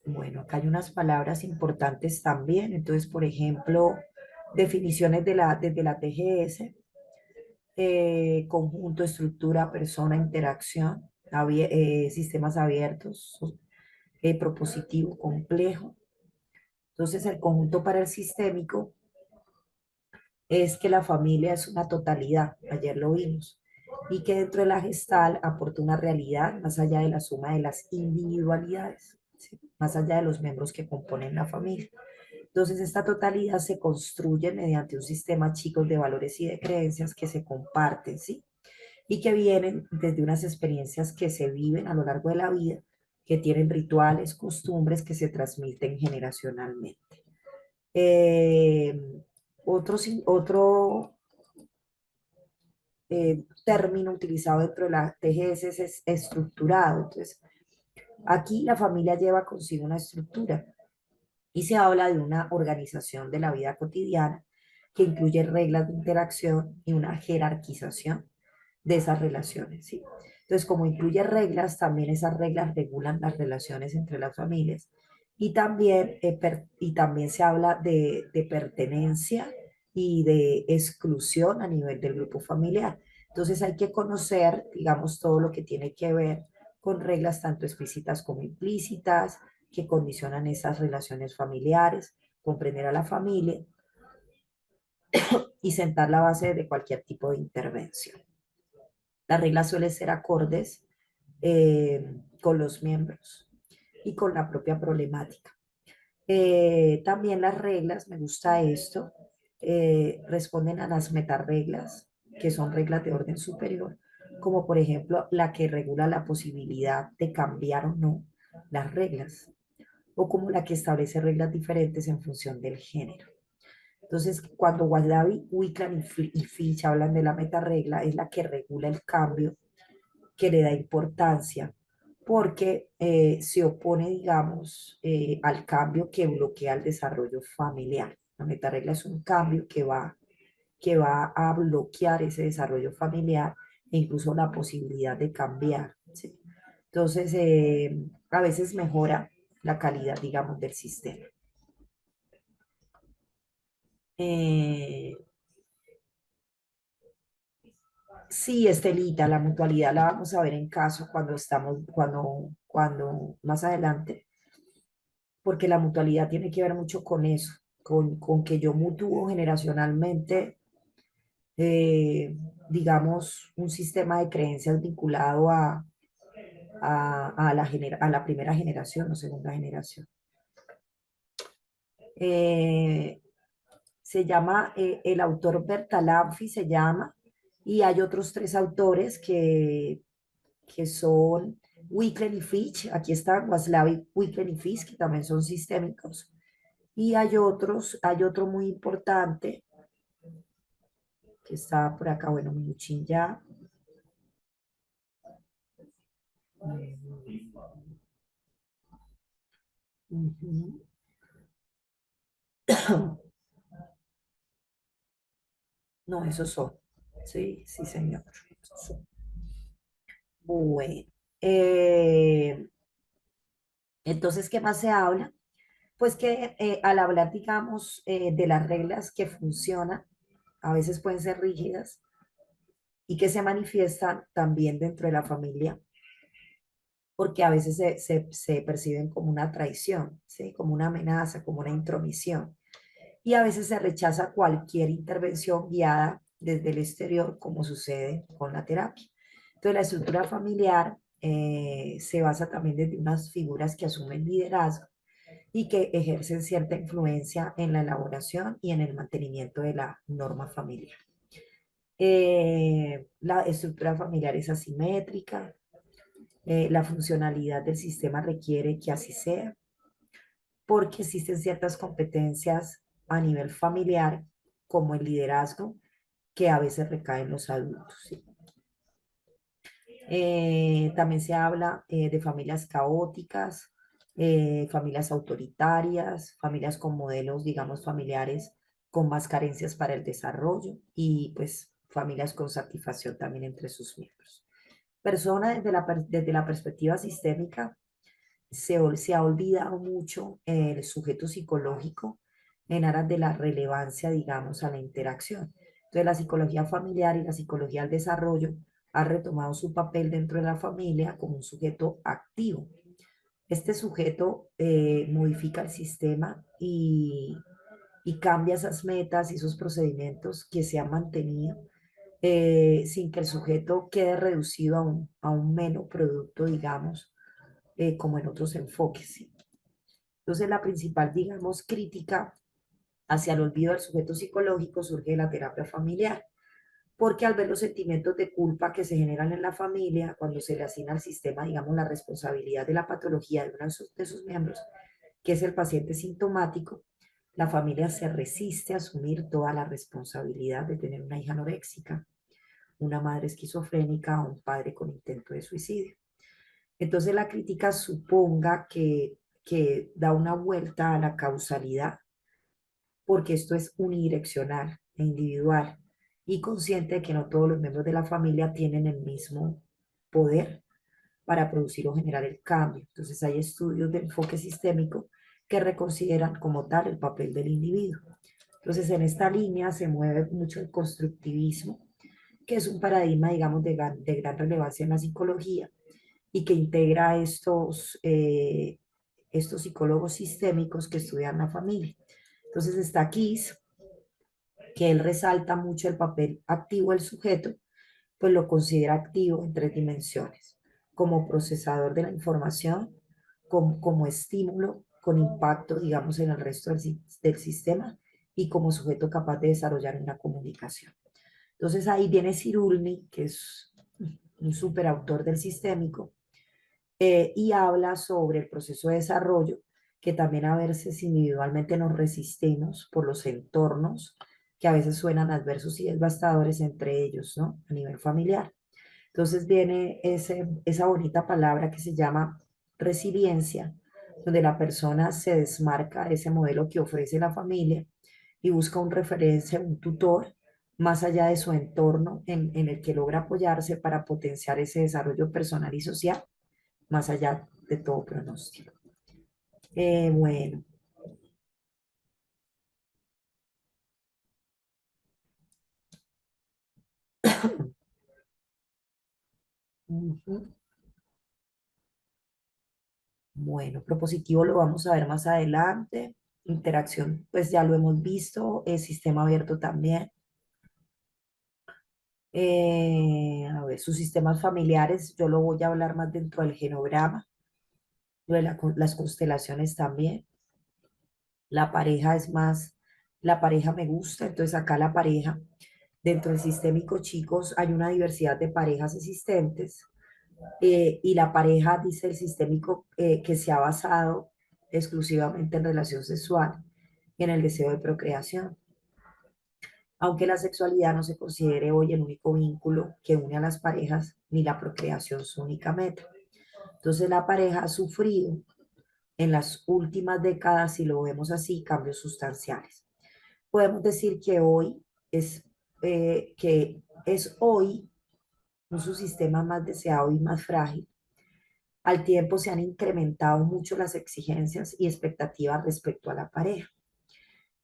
Bueno, acá hay unas palabras importantes también. Entonces, por ejemplo, definiciones desde la TGS, conjunto, estructura, persona, interacción, sistemas abiertos, propositivo, complejo. Entonces, el conjunto para el sistémico es que la familia es una totalidad, ayer lo vimos, y que dentro de la gestal aporta una realidad más allá de la suma de las individualidades, ¿sí? Más allá de los miembros que componen la familia. Entonces, esta totalidad se construye mediante un sistema, chicos, de valores y de creencias que se comparten, ¿sí? Y que vienen desde unas experiencias que se viven a lo largo de la vida, que tienen rituales, costumbres que se transmiten generacionalmente. Eh, otro término utilizado dentro de la TGS es estructurado. Entonces, aquí la familia lleva consigo una estructura y se habla de una organización de la vida cotidiana que incluye reglas de interacción y una jerarquización de esas relaciones, ¿sí? Entonces, como incluye reglas, también esas reglas regulan las relaciones entre las familias y también se habla de pertenencia y de exclusión a nivel del grupo familiar. Entonces, hay que conocer, digamos, todo lo que tiene que ver con reglas tanto explícitas como implícitas, que condicionan esas relaciones familiares, comprender a la familia y sentar la base de cualquier tipo de intervención. Las reglas suelen ser acordes con los miembros y con la propia problemática. También las reglas, me gusta esto, responden a las metarreglas, que son reglas de orden superior, como por ejemplo la que regula la posibilidad de cambiar o no las reglas, o como la que establece reglas diferentes en función del género. Entonces, cuando Waslavi, Wickham y Fitch hablan de la metaregla, es la que regula el cambio, que le da importancia, porque se opone, digamos, al cambio que bloquea el desarrollo familiar. La metaregla es un cambio que va a bloquear ese desarrollo familiar e incluso la posibilidad de cambiar. ¿Sí? Entonces, a veces mejora la calidad, digamos, del sistema. Eh, Sí, Estelita, la mutualidad la vamos a ver en caso cuando estamos, cuando más adelante, porque la mutualidad tiene que ver mucho con eso, con que yo mutúo generacionalmente, eh, digamos, un sistema de creencias vinculado a la primera generación o segunda generación. Eh, Se llama, el autor Bertalanffy se llama, y hay otros tres autores que son Wicklund y Fitch, aquí están Waslavic, Wicklund y Fitch, que también son sistémicos, y hay otro muy importante, que está por acá, bueno, Minuchin ya. Ujú. No, esos son. Sí, sí, señor. Esos son. Bueno. eh, entonces, ¿qué más se habla? Pues que al hablar, digamos, de las reglas que funcionan, a veces pueden ser rígidas y que se manifiestan también dentro de la familia, porque a veces se perciben como una traición, ¿sí? Como una amenaza, como una intromisión. Y a veces se rechaza cualquier intervención guiada desde el exterior, como sucede con la terapia. Entonces, la estructura familiar se basa también desde unas figuras que asumen liderazgo y que ejercen cierta influencia en la elaboración y en el mantenimiento de la norma familiar. La estructura familiar es asimétrica, la funcionalidad del sistema requiere que así sea, porque existen ciertas competencias a nivel familiar, como el liderazgo, que a veces recaen en los adultos. ¿Sí? También se habla de familias caóticas, familias autoritarias, familias con modelos, digamos, familiares con más carencias para el desarrollo y pues familias con satisfacción también entre sus miembros. Persona desde la perspectiva sistémica se ha olvidado mucho el sujeto psicológico en aras de la relevancia, digamos, a la interacción. Entonces, la psicología familiar y la psicología del desarrollo ha retomado su papel dentro de la familia como un sujeto activo. Este sujeto modifica el sistema y cambia esas metas y esos procedimientos que se han mantenido sin que el sujeto quede reducido a un mero producto, digamos, como en otros enfoques. ¿Sí? Entonces, la principal, digamos, crítica hacia el olvido del sujeto psicológico surge de la terapia familiar, porque al ver los sentimientos de culpa que se generan en la familia, cuando se le asigna al sistema, digamos, la responsabilidad de la patología de uno de sus miembros, que es el paciente sintomático, la familia se resiste a asumir toda la responsabilidad de tener una hija anoréxica, una madre esquizofrénica o un padre con intento de suicidio. Entonces la crítica suponga que da una vuelta a la causalidad, porque esto es unidireccional e individual, y consciente de que no todos los miembros de la familia tienen el mismo poder para producir o generar el cambio. Entonces hay estudios de enfoque sistémico que reconsideran como tal el papel del individuo. Entonces en esta línea se mueve mucho el constructivismo, que es un paradigma, digamos, de gran relevancia en la psicología y que integra estos psicólogos sistémicos que estudian la familia. Entonces está Kiss, que él resalta mucho el papel activo del sujeto pues lo considera activo en tres dimensiones, como procesador de la información, como estímulo con impacto, digamos, en el resto del sistema y como sujeto capaz de desarrollar una comunicación. Entonces ahí viene Cirulni, que es un superautor del sistémico, y habla sobre el proceso de desarrollo, que también a veces individualmente nos resistimos por los entornos que a veces suenan adversos y devastadores entre ellos, ¿no? A nivel familiar. Entonces viene esa bonita palabra que se llama resiliencia, donde la persona se desmarca de ese modelo que ofrece la familia y busca un referencia, un tutor, más allá de su entorno en el que logra apoyarse para potenciar ese desarrollo personal y social, más allá de todo pronóstico. Bueno, ujú. Bueno, propositivo lo vamos a ver más adelante. Interacción, pues ya lo hemos visto. El sistema abierto también. A ver, sus sistemas familiares, yo lo voy a hablar más dentro del genograma, lo de las constelaciones también. La pareja es más, la pareja me gusta, entonces acá la pareja, dentro del sistémico, chicos, hay una diversidad de parejas existentes, y la pareja, dice el sistémico, que se ha basado exclusivamente en relación sexual y en el deseo de procreación, aunque la sexualidad no se considere hoy el único vínculo que une a las parejas, ni la procreación su única meta. Entonces la pareja ha sufrido en las últimas décadas, si lo vemos así, cambios sustanciales. Podemos decir que hoy es, hoy un subsistema más deseado y más frágil. Al tiempo se han incrementado mucho las exigencias y expectativas respecto a la pareja.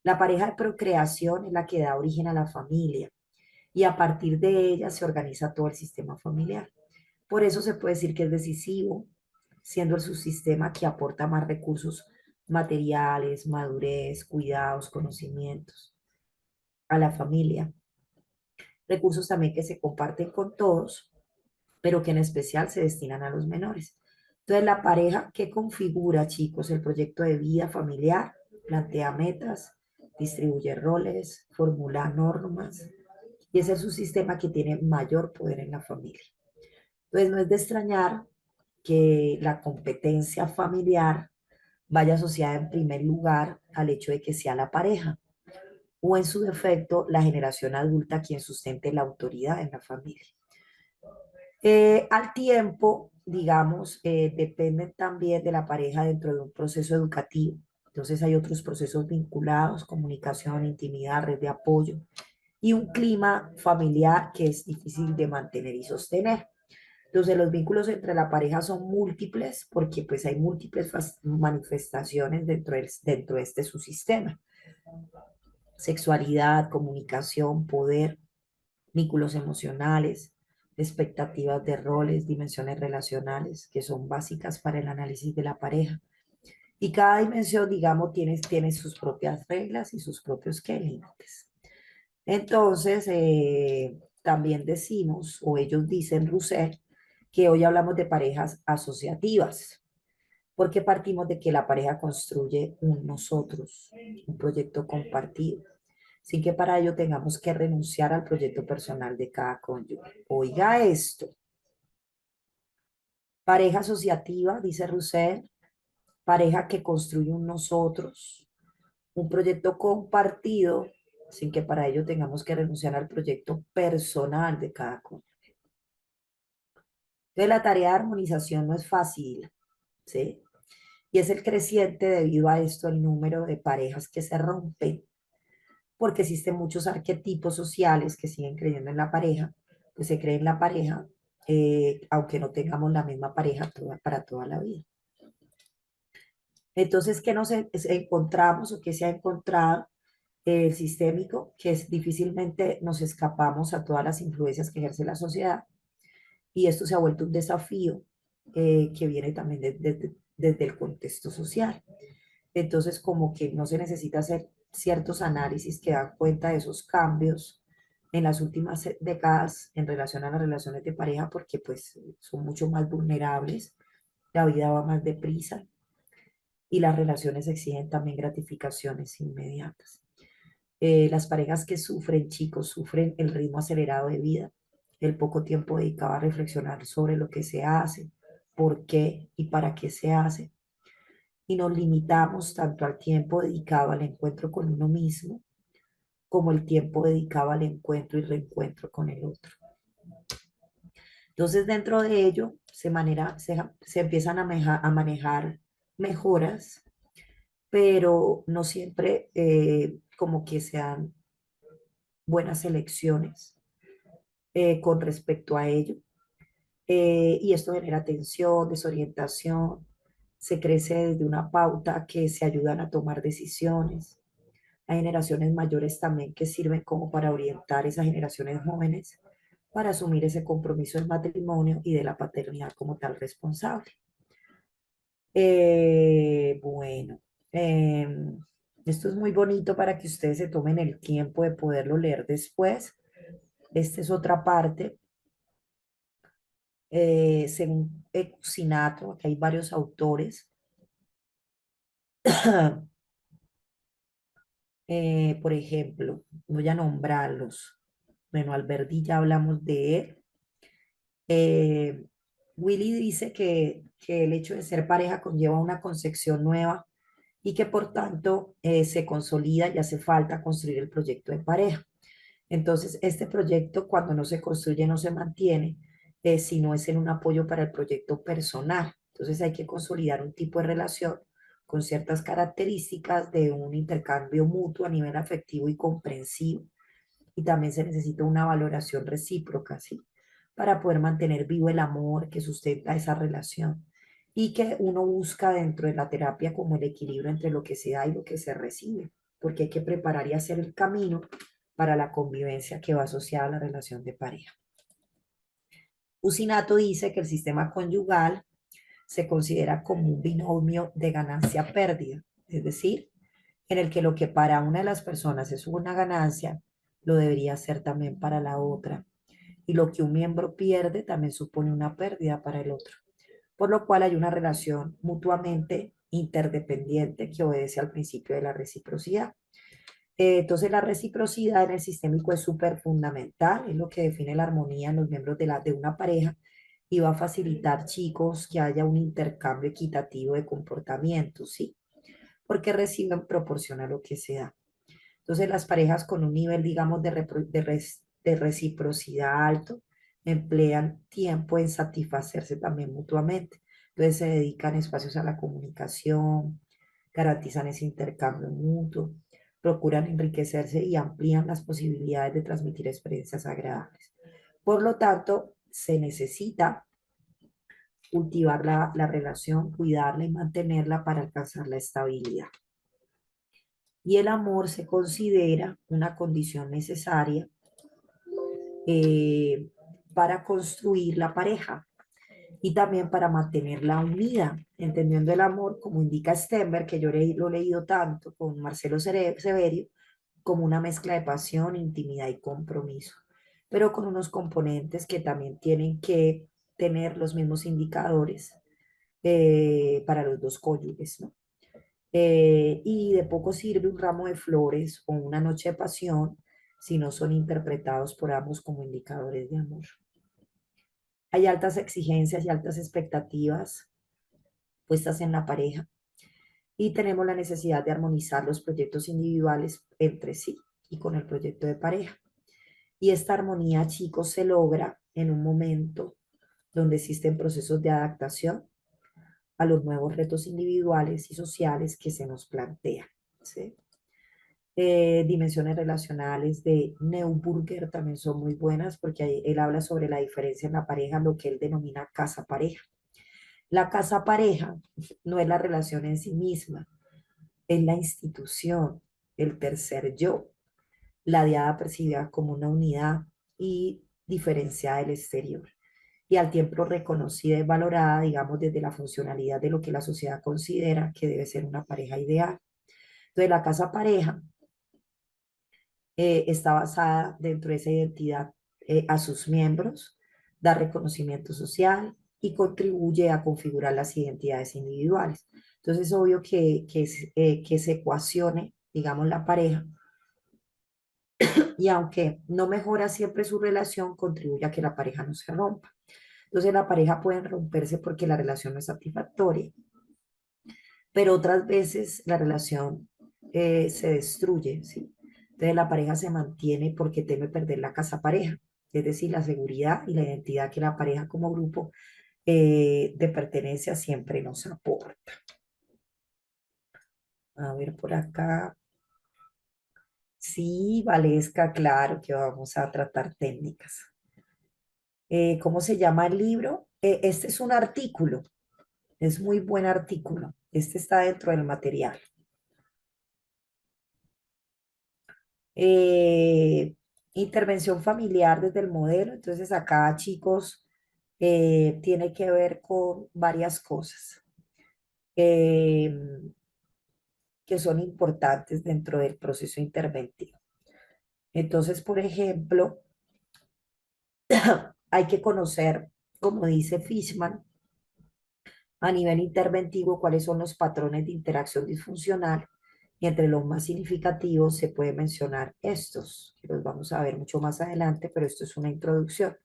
La pareja de procreación es la que da origen a la familia y a partir de ella se organiza todo el sistema familiar. Por eso se puede decir que es decisivo, siendo el subsistema que aporta más recursos materiales, madurez, cuidados, conocimientos a la familia. Recursos también que se comparten con todos, pero que en especial se destinan a los menores. Entonces, la pareja que configura, chicos, el proyecto de vida familiar, plantea metas, distribuye roles, formula normas, y ese es su sistema que tiene mayor poder en la familia. Entonces, no es de extrañar que la competencia familiar vaya asociada en primer lugar al hecho de que sea la pareja o en su defecto la generación adulta quien sustente la autoridad en la familia. Al tiempo, digamos, dependen también de la pareja dentro de un proceso educativo. Entonces hay otros procesos vinculados, comunicación, intimidad, red de apoyo y un clima familiar que es difícil de mantener y sostener. Entonces los vínculos entre la pareja son múltiples porque pues hay múltiples manifestaciones dentro de este subsistema. Sexualidad, comunicación, poder, vínculos emocionales, expectativas de roles, dimensiones relacionales, que son básicas para el análisis de la pareja. Y cada dimensión, digamos, tiene sus propias reglas y sus propios ¿qué? Límites. Entonces, también decimos, o ellos dicen, Rousseau, que hoy hablamos de parejas asociativas, porque partimos de que la pareja construye un nosotros, un proyecto compartido, sin que para ello tengamos que renunciar al proyecto personal de cada cónyuge. Oiga esto, pareja asociativa, dice Rousseau, pareja que construye un nosotros, un proyecto compartido, sin que para ello tengamos que renunciar al proyecto personal de cada cónyuge. Entonces la tarea de armonización no es fácil, ¿sí? Y es el creciente debido a esto el número de parejas que se rompen, porque existen muchos arquetipos sociales que siguen creyendo en la pareja, pues se cree en la pareja, aunque no tengamos la misma pareja para toda la vida. Entonces, ¿qué encontramos o qué se ha encontrado? El sistémico, que es difícilmente nos escapamos a todas las influencias que ejerce la sociedad, y esto se ha vuelto un desafío, que viene también desde el contexto social. Entonces, como que no se necesita hacer ciertos análisis que dan cuenta de esos cambios, en las últimas décadas en relación a las relaciones de pareja porque pues son mucho más vulnerables, la vida va más deprisa y las relaciones exigen también gratificaciones inmediatas. Las parejas que sufren, chicos, sufren el ritmo acelerado de vida, el poco tiempo dedicado a reflexionar sobre lo que se hace, por qué y para qué se hace. Y nos limitamos tanto al tiempo dedicado al encuentro con uno mismo como el tiempo dedicado al encuentro y reencuentro con el otro. Entonces, dentro de ello, se empiezan a manejar mejoras, pero no siempre como que sean buenas elecciones con respecto a ello. Y esto genera tensión, desorientación, se crece desde una pauta que se ayudan a tomar decisiones. Hay generaciones mayores también que sirven como para orientar esas generaciones jóvenes para asumir ese compromiso del matrimonio y de la paternidad como tal responsable. Bueno, esto es muy bonito para que ustedes se tomen el tiempo de poderlo leer después. Esta es otra parte. Según Ecusinato, aquí hay varios autores. Por ejemplo, voy a nombrarlos. Bueno, Alberti ya hablamos de él. Eh, Willy dice que el hecho de ser pareja conlleva una concepción nueva y que por tanto se consolida y hace falta construir el proyecto de pareja. Entonces, este proyecto cuando no se construye no se mantiene, si no es en un apoyo para el proyecto personal. Entonces, hay que consolidar un tipo de relación con ciertas características de un intercambio mutuo a nivel afectivo y comprensivo. Y también se necesita una valoración recíproca, ¿sí? Para poder mantener vivo el amor que sustenta esa relación y que uno busca dentro de la terapia como el equilibrio entre lo que se da y lo que se recibe, porque hay que preparar y hacer el camino para la convivencia que va asociada a la relación de pareja. Usinato dice que el sistema conyugal se considera como un binomio de ganancia-pérdida, es decir, en el que lo que para una de las personas es una ganancia, lo debería ser también para la otra. Y lo que un miembro pierde también supone una pérdida para el otro. Por lo cual hay una relación mutuamente interdependiente que obedece al principio de la reciprocidad. Entonces la reciprocidad en el sistémico es súper fundamental, es lo que define la armonía en los miembros de una pareja y va a facilitar, chicos, que haya un intercambio equitativo de comportamientos, ¿sí? Porque reciben proporción a lo que se da. Entonces las parejas con un nivel, digamos, de reciprocidad alto emplean tiempo en satisfacerse también mutuamente. Entonces se dedican espacios a la comunicación, garantizan ese intercambio mutuo, procuran enriquecerse y amplían las posibilidades de transmitir experiencias agradables. Por lo tanto, se necesita cultivar la relación, cuidarla y mantenerla para alcanzar la estabilidad. Y el amor se considera una condición necesaria eh, para construir la pareja y también para mantenerla unida, entendiendo el amor, como indica Stenberg, que yo lo he leído tanto con Marcelo Severio, como una mezcla de pasión, intimidad y compromiso, pero con unos componentes que también tienen que tener los mismos indicadores para los dos cónyuges, ¿no? Y de poco sirve un ramo de flores o una noche de pasión si no son interpretados por ambos como indicadores de amor. Hay altas exigencias y altas expectativas puestas en la pareja y tenemos la necesidad de armonizar los proyectos individuales entre sí y con el proyecto de pareja. Y esta armonía, chicos, se logra en un momento donde existen procesos de adaptación a los nuevos retos individuales y sociales que se nos plantean, ¿sí? Dimensiones relacionales de Neuburger también son muy buenas porque él habla sobre la diferencia en la pareja, lo que él denomina casa pareja. La casa pareja no es la relación en sí misma, es la institución, el tercer yo, la diada percibida como una unidad y diferenciada del exterior. Y al tiempo reconocida y valorada, digamos, desde la funcionalidad de lo que la sociedad considera que debe ser una pareja ideal. Entonces, la casa pareja está basada dentro de esa identidad a sus miembros, da reconocimiento social y contribuye a configurar las identidades individuales. Entonces, es obvio que se ecuacione, digamos, la pareja, y aunque no mejora siempre su relación, contribuye a que la pareja no se rompa. Entonces, la pareja puede romperse porque la relación no es satisfactoria, pero otras veces la relación se destruye, ¿sí? Entonces la pareja se mantiene porque teme perder la casa pareja, es decir, la seguridad y la identidad que la pareja como grupo de pertenencia siempre nos aporta. A ver por acá. Sí, Valesca, claro que vamos a tratar técnicas. ¿Cómo se llama el libro? Este es un artículo, es muy buen artículo. Este está dentro del material. eh, Intervención familiar desde el modelo. Entonces acá, chicos, tiene que ver con varias cosas eh, que son importantes dentro del proceso interventivo. Entonces, por ejemplo, hay que conocer, como dice Fishman, a nivel interventivo cuáles son los patrones de interacción disfuncional, y entre los más significativos se puede mencionar estos, que los vamos a ver mucho más adelante, pero esto es una introducción.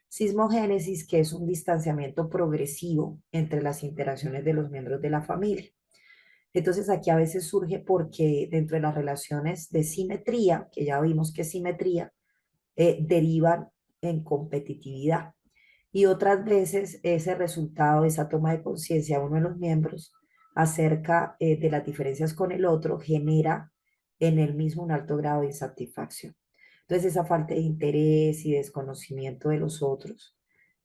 Sismogénesis, que es un distanciamiento progresivo entre las interacciones de los miembros de la familia. Entonces aquí a veces surge porque dentro de las relaciones de simetría, que ya vimos que es simetría, derivan en competitividad. Y otras veces ese resultado, esa toma de conciencia de uno de los miembros acerca de las diferencias con el otro, genera en el mismo un alto grado de insatisfacción. Entonces esa falta de interés y desconocimiento de los otros,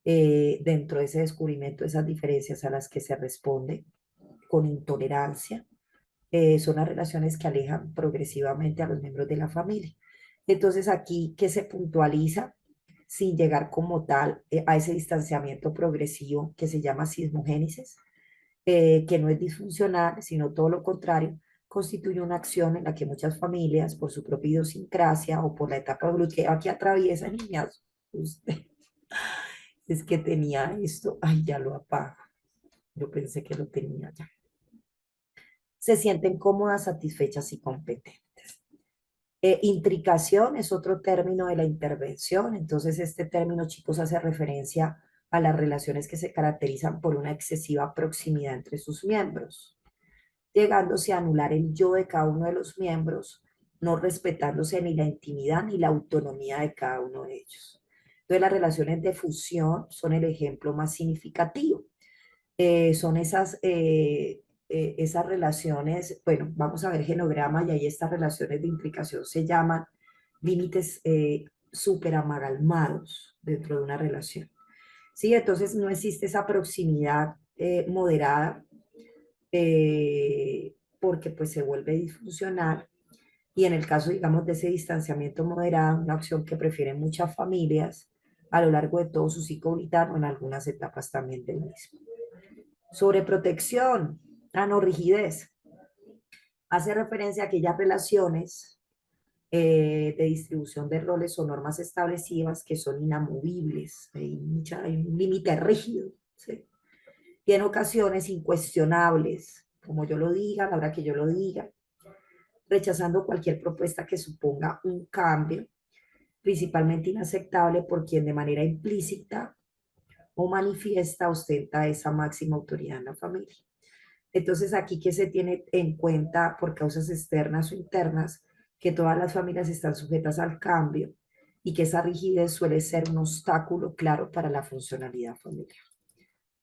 dentro de ese descubrimiento de esas diferencias a las que se responde con intolerancia, son las relaciones que alejan progresivamente a los miembros de la familia. Entonces aquí que se puntualiza sin llegar como tal a ese distanciamiento progresivo que se llama sismogénesis, que no es disfuncional, sino todo lo contrario, constituye una acción en la que muchas familias, por su propia idiosincrasia o por la etapa evolutiva que atraviesa, niñas, usted, es que tenía esto, ay, ya lo apago, yo pensé que lo tenía ya, se sienten cómodas, satisfechas y competentes. Intricación es otro término de la intervención. Entonces, este término, chicos, hace referencia a las relaciones que se caracterizan por una excesiva proximidad entre sus miembros, llegándose a anular el yo de cada uno de los miembros, no respetándose ni la intimidad ni la autonomía de cada uno de ellos. Entonces, las relaciones de fusión son el ejemplo más significativo. Son esas relaciones, bueno, vamos a ver genograma y ahí estas relaciones de implicación se llaman límites súper amalgamados dentro de una relación. Sí, entonces no existe esa proximidad moderada porque pues se vuelve disfuncional, y en el caso, digamos, de ese distanciamiento moderado, una opción que prefieren muchas familias a lo largo de todo su ciclo vital o en algunas etapas también del mismo. Sobreprotección, no, rigidez. Hace referencia a aquellas relaciones de distribución de roles o normas establecidas que son inamovibles. Hay un límite rígido, ¿sí? Y en ocasiones incuestionables, como yo lo diga, a la hora que yo lo diga, rechazando cualquier propuesta que suponga un cambio, principalmente inaceptable por quien de manera implícita o manifiesta ostenta esa máxima autoridad en la familia. Entonces, aquí que se tiene en cuenta por causas externas o internas, que todas las familias están sujetas al cambio y que esa rigidez suele ser un obstáculo claro para la funcionalidad familiar.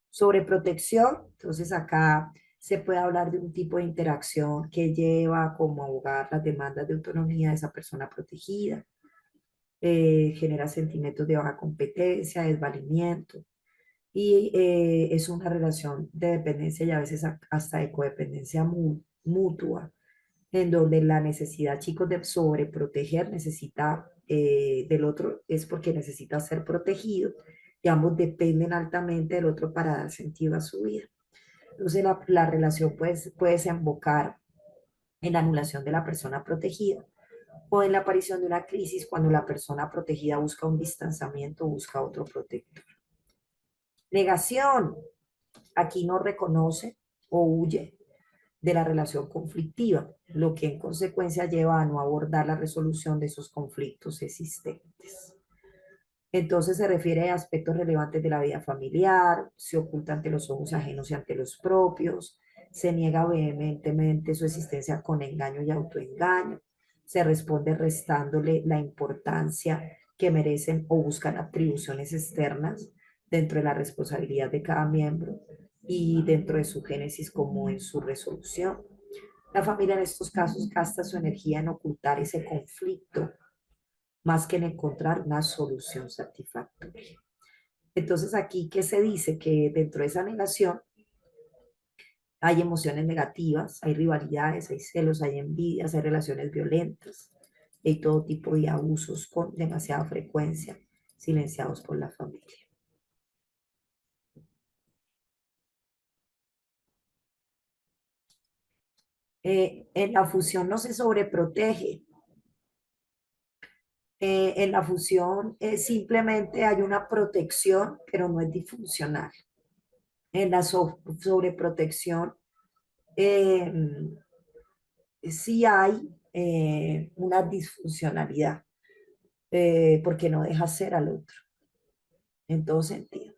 Sobre protección, entonces acá se puede hablar de un tipo de interacción que lleva como abogar las demandas de autonomía de esa persona protegida, genera sentimientos de baja competencia, desvalimiento, y es una relación de dependencia y a veces hasta de codependencia mutua, en donde la necesidad, chicos, de sobreproteger necesita del otro es porque necesita ser protegido, y ambos dependen altamente del otro para dar sentido a su vida. Entonces la relación puede desembocar en la anulación de la persona protegida o en la aparición de una crisis cuando la persona protegida busca un distanciamiento o busca otro protector. Negación, aquí no reconoce o huye de la relación conflictiva, lo que en consecuencia lleva a no abordar la resolución de esos conflictos existentes. Entonces se refiere a aspectos relevantes de la vida familiar, se oculta ante los ojos ajenos y ante los propios, se niega vehementemente su existencia con engaño y autoengaño, se responde restándole la importancia que merecen o buscan atribuciones externas dentro de la responsabilidad de cada miembro y dentro de su génesis como en su resolución. La familia en estos casos gasta su energía en ocultar ese conflicto más que en encontrar una solución satisfactoria. Entonces aquí, ¿qué se dice? Que dentro de esa negación hay emociones negativas, hay rivalidades, hay celos, hay envidias, hay relaciones violentas, hay todo tipo de abusos con demasiada frecuencia silenciados por la familia. En la fusión no se sobreprotege. En la fusión simplemente hay una protección, pero no es disfuncional. En la sobreprotección eh, sí hay una disfuncionalidad, porque no deja ser al otro, en todo sentido.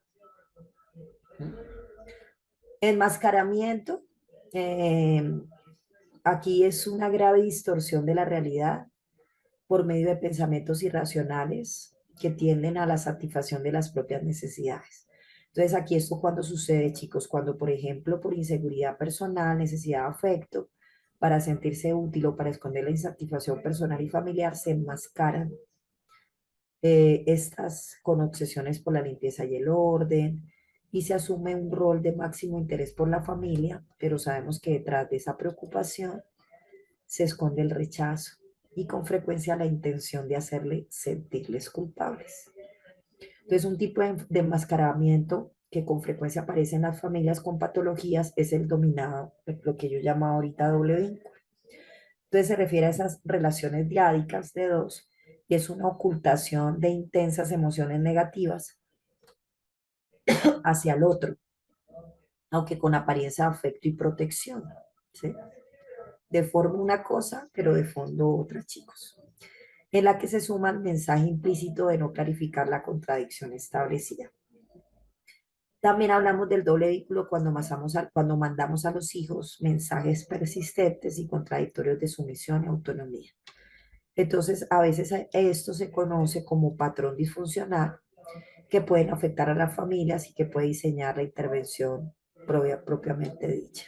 Enmascaramiento, eh, aquí es una grave distorsión de la realidad por medio de pensamientos irracionales que tienden a la satisfacción de las propias necesidades. Entonces, aquí esto cuando sucede, chicos, cuando, por ejemplo, por inseguridad personal, necesidad de afecto, para sentirse útil o para esconder la insatisfacción personal y familiar, se enmascaran estas con obsesiones por la limpieza y el orden, y se asume un rol de máximo interés por la familia, pero sabemos que detrás de esa preocupación se esconde el rechazo y con frecuencia la intención de hacerle sentirles culpables. Entonces, un tipo de enmascaramiento que con frecuencia aparece en las familias con patologías es el dominado, lo que yo llamo ahorita doble vínculo. Entonces, se refiere a esas relaciones diádicas de dos y es una ocultación de intensas emociones negativas hacia el otro, aunque con apariencia de afecto y protección. ¿Sí? De forma una cosa, pero de fondo otra, chicos, en la que se suma el mensaje implícito de no clarificar la contradicción establecida. También hablamos del doble vínculo cuando mandamos a los hijos mensajes persistentes y contradictorios de sumisión y autonomía. Entonces, a veces esto se conoce como patrón disfuncional que pueden afectar a las familias y que puede diseñar la intervención propiamente dicha.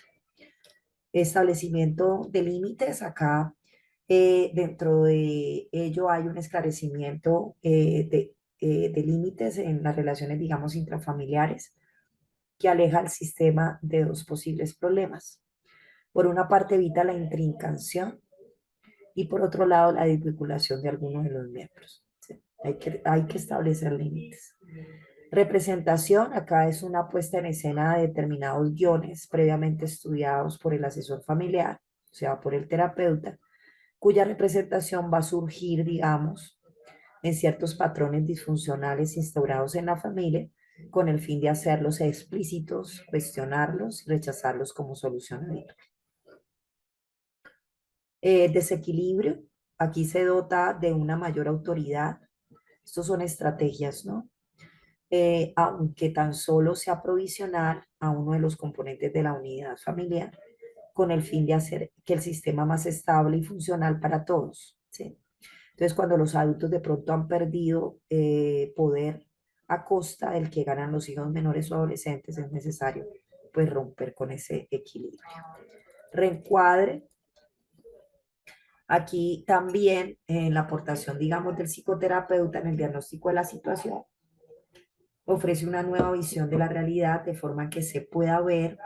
Establecimiento de límites, acá dentro de ello hay un esclarecimiento de límites en las relaciones, digamos, intrafamiliares que aleja al sistema de dos posibles problemas. Por una parte, evita la intrincación y por otro lado, la desvinculación de algunos de los miembros. ¿Sí? Hay que establecer límites. Representación, acá es una puesta en escena de determinados guiones previamente estudiados por el asesor familiar, o sea, por el terapeuta, cuya representación va a surgir, digamos, en ciertos patrones disfuncionales instaurados en la familia, con el fin de hacerlos explícitos, cuestionarlos y rechazarlos como solución adicional. Desequilibrio, aquí se dota de una mayor autoridad. Estos son estrategias, ¿no? Aunque tan solo sea provisional a uno de los componentes de la unidad familiar, con el fin de hacer que el sistema más estable y funcional para todos, ¿sí? Entonces, cuando los adultos de pronto han perdido poder a costa del que ganan los hijos menores o adolescentes, es necesario pues romper con ese equilibrio. Reencuadre, aquí también en la aportación, digamos, del psicoterapeuta en el diagnóstico de la situación, ofrece una nueva visión de la realidad de forma que se pueda ver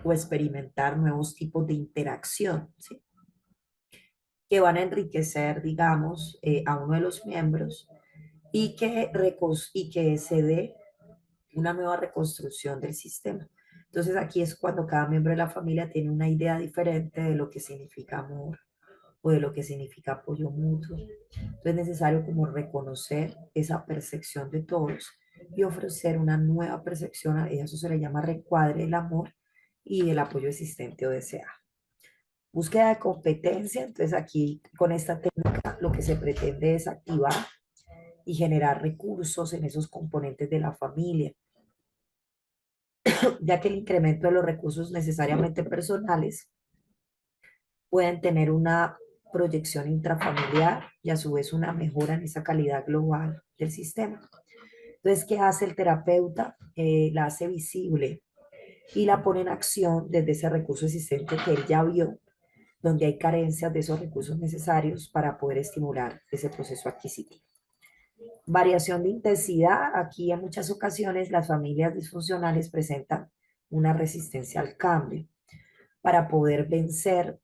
o experimentar nuevos tipos de interacción, ¿sí? Que van a enriquecer, digamos, a uno de los miembros y que se dé una nueva reconstrucción del sistema. Entonces aquí es cuando cada miembro de la familia tiene una idea diferente de lo que significa amor o de lo que significa apoyo mutuo. Entonces es necesario como reconocer esa percepción de todos y ofrecer una nueva percepción, a eso se le llama recuadre del amor y del apoyo existente o deseado. Búsqueda de competencia, entonces aquí con esta técnica lo que se pretende es activar y generar recursos en esos componentes de la familia, ya que el incremento de los recursos necesariamente personales pueden tener una proyección intrafamiliar y a su vez una mejora en esa calidad global del sistema. Entonces, ¿qué hace el terapeuta? La hace visible y la pone en acción desde ese recurso existente que él ya vio, donde hay carencias de esos recursos necesarios para poder estimular ese proceso adquisitivo. Variación de intensidad. Aquí en muchas ocasiones las familias disfuncionales presentan una resistencia al cambio para poder vencer,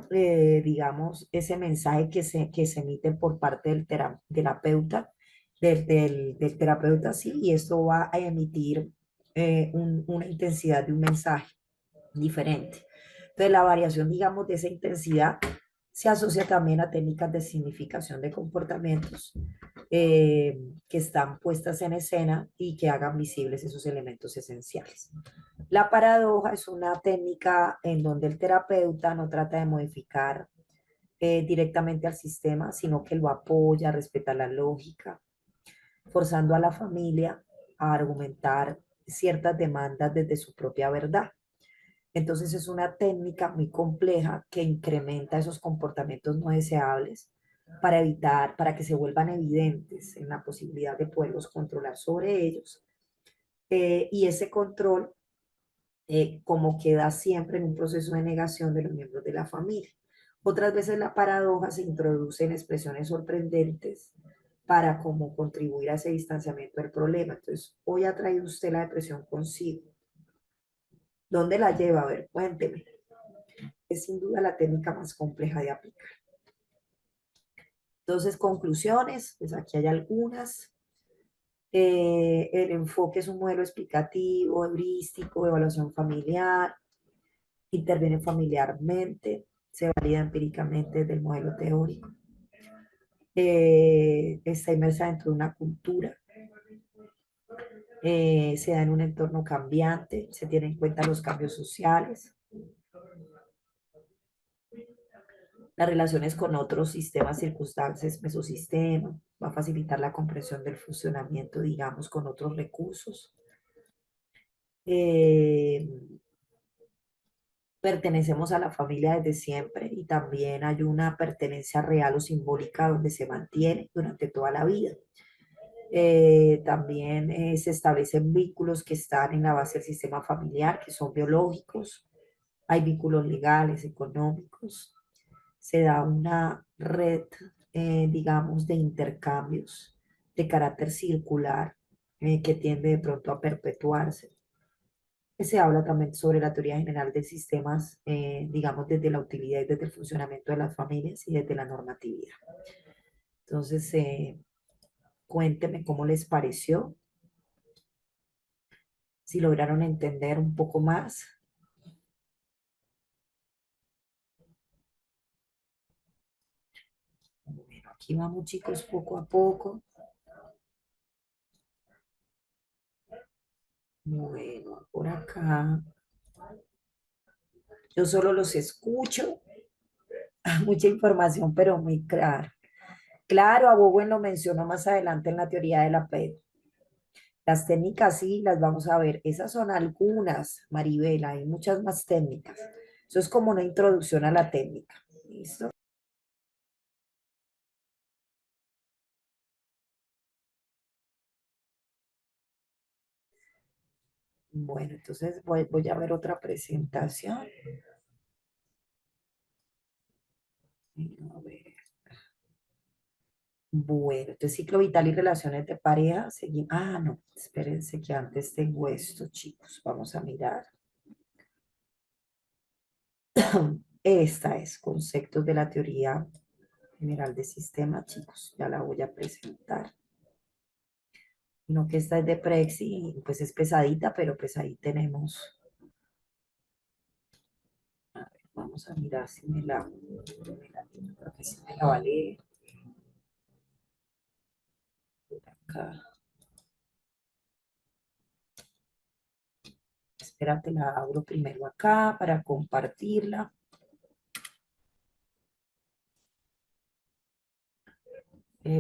digamos, ese mensaje que se emite por parte del terapeuta, del terapeuta, sí, y esto va a emitir una intensidad de un mensaje diferente. Entonces, la variación, digamos, de esa intensidad se asocia también a técnicas de significación de comportamientos que están puestas en escena y que hagan visibles esos elementos esenciales. La paradoja es una técnica en donde el terapeuta no trata de modificar directamente al sistema, sino que lo apoya, respeta la lógica, forzando a la familia a argumentar ciertas demandas desde su propia verdad. Entonces es una técnica muy compleja que incrementa esos comportamientos no deseables para evitar, para que se vuelvan evidentes en la posibilidad de poderlos controlar sobre ellos. Y ese control como queda siempre en un proceso de negación de los miembros de la familia. Otras veces la paradoja se introduce en expresiones sorprendentes para como contribuir a ese distanciamiento del problema. Entonces, hoy ha traído usted la depresión consigo. ¿Dónde la lleva? A ver, cuénteme. Es sin duda la técnica más compleja de aplicar. Entonces, conclusiones, pues aquí hay algunas. El enfoque es un modelo explicativo, heurístico, evaluación familiar, interviene familiarmente, se valida empíricamente del modelo teórico. Está inmersa dentro de una cultura, se da en un entorno cambiante, se tienen en cuenta los cambios sociales, las relaciones con otros sistemas, circunstancias, mesosistema, va a facilitar la comprensión del funcionamiento, digamos, con otros recursos. Eh, Pertenecemos a la familia desde siempre y también hay una pertenencia real o simbólica donde se mantiene durante toda la vida. También se establecen vínculos que están en la base del sistema familiar, que son biológicos. Hay vínculos legales, económicos. Se da una red, digamos, de intercambios de carácter circular que tiende de pronto a perpetuarse. Se habla también sobre la teoría general de sistemas, digamos, desde la utilidad y desde el funcionamiento de las familias y desde la normatividad. Entonces, cuénteme cómo les pareció, si lograron entender un poco más. Bueno, aquí vamos chicos poco a poco. Bueno, por acá. Yo solo los escucho. Mucha información, pero muy clara. Claro, a Bowen lo mencionó más adelante en la teoría de la PET. Las técnicas sí las vamos a ver. Esas son algunas, Maribela, hay muchas más técnicas. Eso es como una introducción a la técnica. ¿Listo? Bueno, entonces voy a ver otra presentación. A ver. Bueno, entonces ciclo vital y relaciones de pareja. Seguimos. Ah, no, espérense que antes tengo esto, chicos. Vamos a mirar. Esta es conceptos de la teoría general de sistemas, chicos. Ya la voy a presentar. No que esta es de Prexi, pues es pesadita, pero pues ahí tenemos. Vamos a mirar si creo que sí me la vale por acá. Espérate, la abro primero acá para compartirla,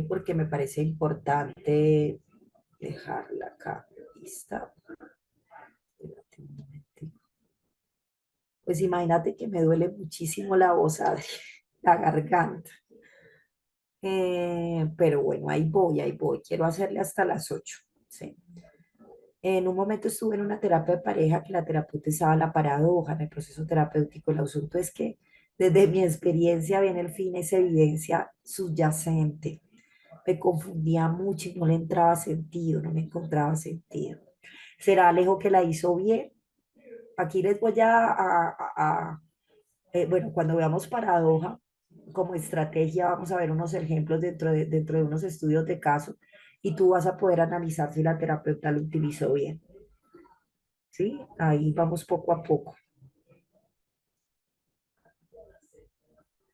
porque me parece importante dejarla acá lista. Espérate un momentico. Pues imagínate que me duele muchísimo la voz, Adri, la garganta. Pero bueno, ahí voy, ahí voy. Quiero hacerle hasta las 8. ¿Sí? En un momento estuve en una terapia de pareja que la terapeuta estaba la paradoja en el proceso terapéutico. El asunto es que desde mi experiencia bien el fin es evidencia subyacente. Me confundía mucho y no le entraba sentido, no me encontraba sentido. ¿Será Alejo que la hizo bien? Aquí les voy bueno, cuando veamos paradoja como estrategia, vamos a ver unos ejemplos dentro de unos estudios de caso y tú vas a poder analizar si la terapeuta lo utilizó bien. ¿Sí? Ahí vamos poco a poco.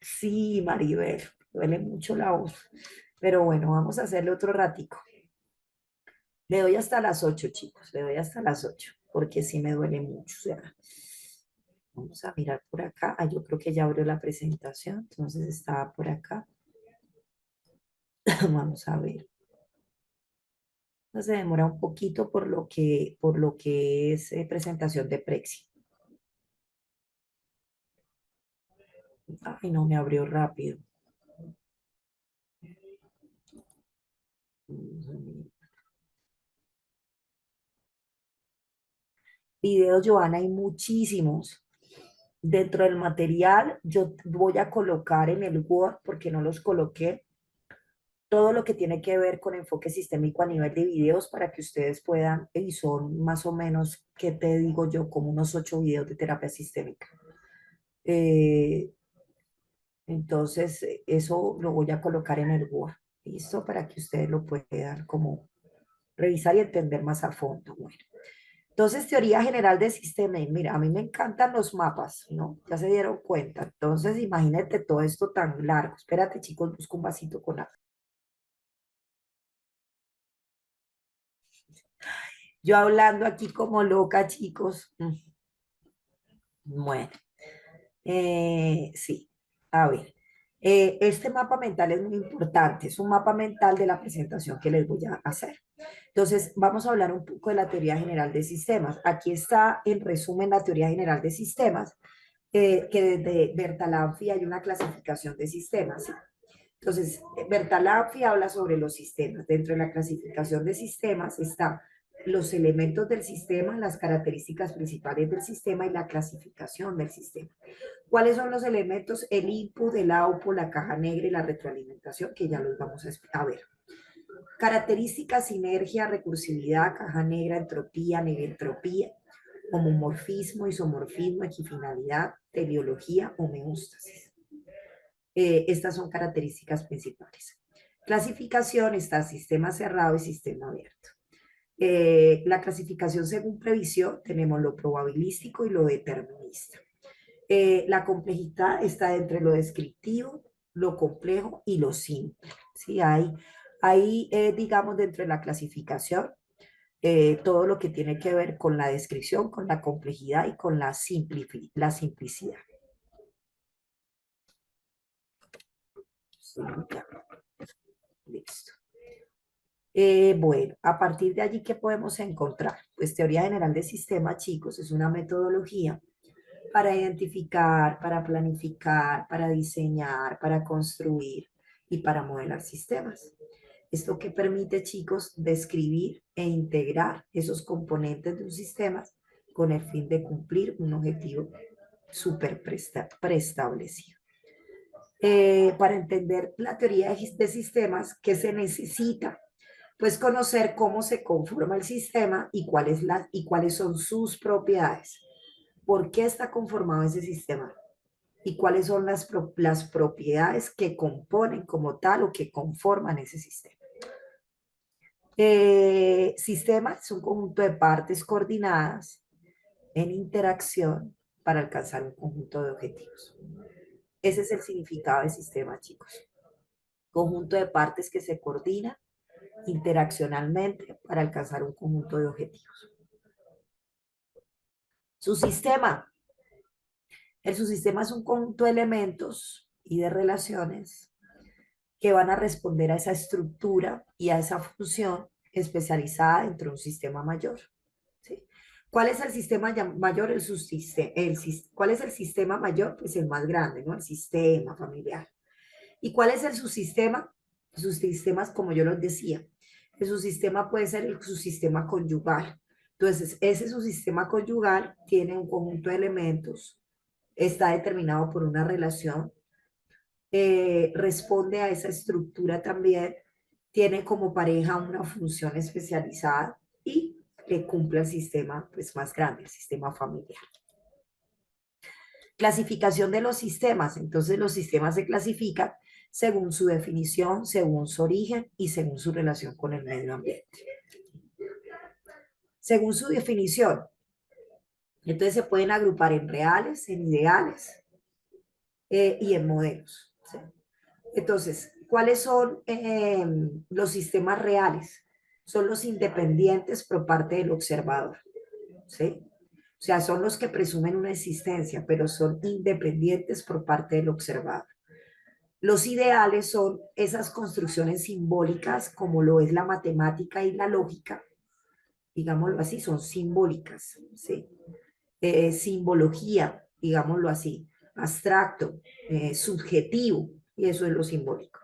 Sí, Maribel, duele mucho la voz. Pero bueno, vamos a hacerle otro ratico. Le doy hasta las 8, chicos, le doy hasta las 8, porque sí me duele mucho. O sea, vamos a mirar por acá. Ah, yo creo que ya abrió la presentación, entonces estaba por acá. Vamos a ver. No se demora un poquito por lo que es presentación de Prexi. Ay, no me abrió rápido. Videos, Joana, hay muchísimos. Dentro del material, yo voy a colocar en el Word, porque no los coloqué, todo lo que tiene que ver con enfoque sistémico a nivel de videos para que ustedes puedan, y son más o menos, ¿qué te digo yo? Como unos 8 videos de terapia sistémica. Eh, entonces, eso lo voy a colocar en el Word, ¿listo? Para que ustedes lo puedan como revisar y entender más a fondo. Bueno. Entonces, teoría general de sistema. Y mira, a mí me encantan los mapas, ¿no? Ya se dieron cuenta. Entonces, imagínate todo esto tan largo. Espérate, chicos, busco un vasito con agua. Yo hablando aquí como loca, chicos. Bueno, sí. A ver, este mapa mental es muy importante. Es un mapa mental de la presentación que les voy a hacer. Entonces, vamos a hablar un poco de la teoría general de sistemas. Aquí está, en resumen, la teoría general de sistemas, que desde Bertalanffy hay una clasificación de sistemas. ¿Sí? Entonces, Bertalanffy habla sobre los sistemas. Dentro de la clasificación de sistemas están los elementos del sistema, las características principales del sistema y la clasificación del sistema. ¿Cuáles son los elementos? El input, el output, la caja negra y la retroalimentación, que ya los vamos a ver. Características: sinergia, recursividad, caja negra, entropía, negentropía, homomorfismo, isomorfismo, equifinalidad, teleología, homeostasis. Estas son características principales. Clasificación: está sistema cerrado y sistema abierto. La clasificación según previsión, tenemos lo probabilístico y lo determinista. La complejidad está entre lo descriptivo, lo complejo y lo simple. ¿Sí? Hay digamos, dentro de la clasificación, todo lo que tiene que ver con la descripción, con la complejidad y con la simplicidad. Sí, ya, listo. Bueno, a partir de allí, ¿qué podemos encontrar? Pues teoría general de sistemas, chicos, es una metodología para identificar, para planificar, para diseñar, para construir y para modelar sistemas. Esto que permite, chicos, describir e integrar esos componentes de un sistema con el fin de cumplir un objetivo súper preestablecido. Para entender la teoría de sistemas, ¿qué se necesita? Pues conocer cómo se conforma el sistema y cuáles son sus propiedades. ¿Por qué está conformado ese sistema? Y cuáles son las propiedades que componen como tal o que conforman ese sistema. Sistema es un conjunto de partes coordinadas en interacción para alcanzar un conjunto de objetivos. Ese es el significado de sistema, chicos. Conjunto de partes que se coordinan interaccionalmente para alcanzar un conjunto de objetivos. Su sistema. El subsistema es un conjunto de elementos y de relaciones que van a responder a esa estructura y a esa función especializada dentro de un sistema mayor. ¿Sí? ¿Cuál es el sistema mayor? ¿Cuál es el sistema mayor? Pues el más grande, ¿no? El sistema familiar. ¿Y cuál es el subsistema? Sus sistemas, como yo les decía, el subsistema puede ser el subsistema conyugal. Entonces, ese subsistema conyugal tiene un conjunto de elementos, está determinado por una relación, responde a esa estructura también, tiene como pareja una función especializada y le cumple el sistema pues, más grande, el sistema familiar. Clasificación de los sistemas. Entonces los sistemas se clasifican según su definición, según su origen y según su relación con el medio ambiente. Según su definición, entonces se pueden agrupar en reales, en ideales y en modelos. ¿Sí? Entonces, ¿cuáles son los sistemas reales? Son los independientes por parte del observador. ¿Sí? O sea, son los que presumen una existencia, pero son independientes por parte del observador. Los ideales son esas construcciones simbólicas, como lo es la matemática y la lógica, digámoslo así, son simbólicas, ¿sí? Simbología, digámoslo así, abstracto, subjetivo, y eso es lo simbólico.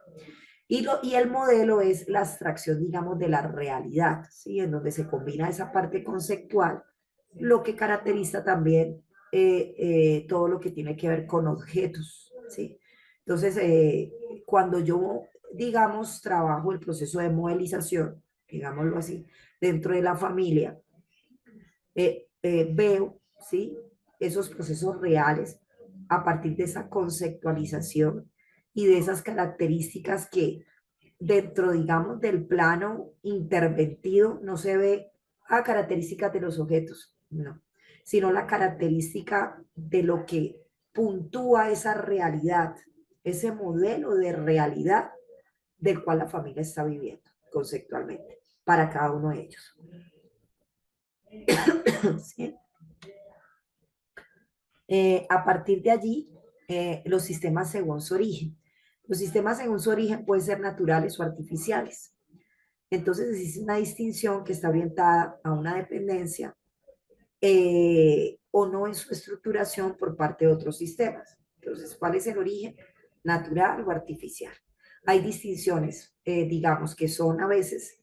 Y el modelo es la abstracción, digamos, de la realidad, ¿sí? En donde se combina esa parte conceptual, lo que caracteriza también todo lo que tiene que ver con objetos, ¿sí? Entonces, cuando yo, digamos, trabajo el proceso de modelización, digámoslo así, dentro de la familia, veo, ¿sí? Esos procesos reales a partir de esa conceptualización y de esas características que dentro, digamos, del plano interventido no se ve a características de los objetos, no, sino la característica de lo que puntúa esa realidad, ese modelo de realidad del cual la familia está viviendo conceptualmente para cada uno de ellos. ¿Sí? A partir de allí, los sistemas según su origen. Los sistemas según su origen pueden ser naturales o artificiales. Entonces existe una distinción que está orientada a una dependencia o no en su estructuración por parte de otros sistemas. Entonces, ¿cuál es el origen? Natural o artificial. Hay distinciones, digamos, que son a veces,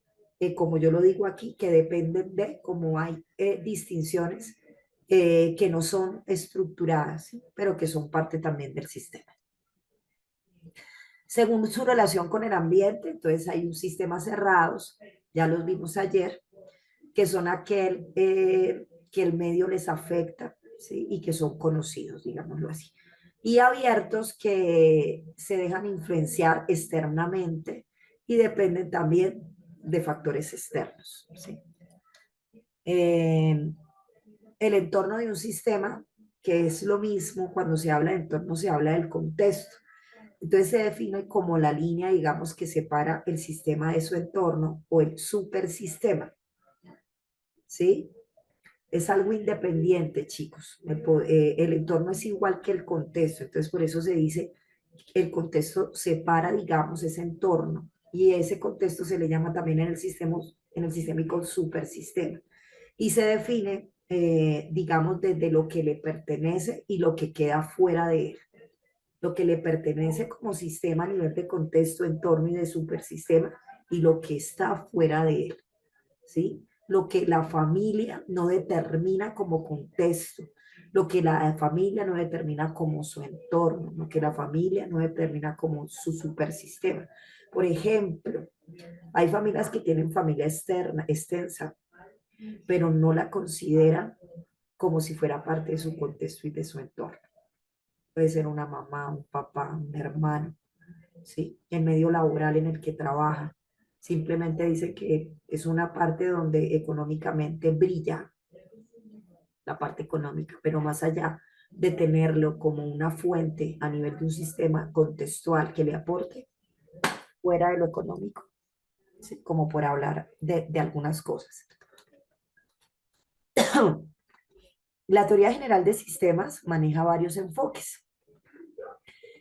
como yo lo digo aquí, que dependen de cómo hay distinciones que no son estructuradas, ¿sí? Pero que son parte también del sistema. Según su relación con el ambiente, entonces hay un sistema cerrados, ya los vimos ayer, que son aquel que el medio les afecta, ¿sí? Y que son conocidos, digámoslo así. Y abiertos que se dejan influenciar externamente y dependen también de factores externos, ¿sí? El entorno de un sistema, que es lo mismo, cuando se habla de entorno, se habla del contexto. Entonces se define como la línea, digamos, que separa el sistema de su entorno o el supersistema, ¿sí? Es algo independiente, chicos. El entorno es igual que el contexto, entonces por eso se dice que el contexto separa, digamos, ese entorno y ese contexto se le llama también en el sistémico supersistema y se define, digamos, desde lo que le pertenece y lo que queda fuera de él. Lo que le pertenece como sistema a nivel de contexto, entorno y de supersistema y lo que está fuera de él, ¿sí? Lo que la familia no determina como contexto, lo que la familia no determina como su entorno, lo que la familia no determina como su supersistema. Por ejemplo, hay familias que tienen familia externa, extensa, pero no la consideran como si fuera parte de su contexto y de su entorno. Puede ser una mamá, un papá, un hermano, ¿sí? El medio laboral en el que trabaja. Simplemente dice que es una parte donde económicamente brilla la parte económica, pero más allá de tenerlo como una fuente a nivel de un sistema contextual que le aporte fuera de lo económico, ¿sí? Como por hablar de algunas cosas. La teoría general de sistemas maneja varios enfoques.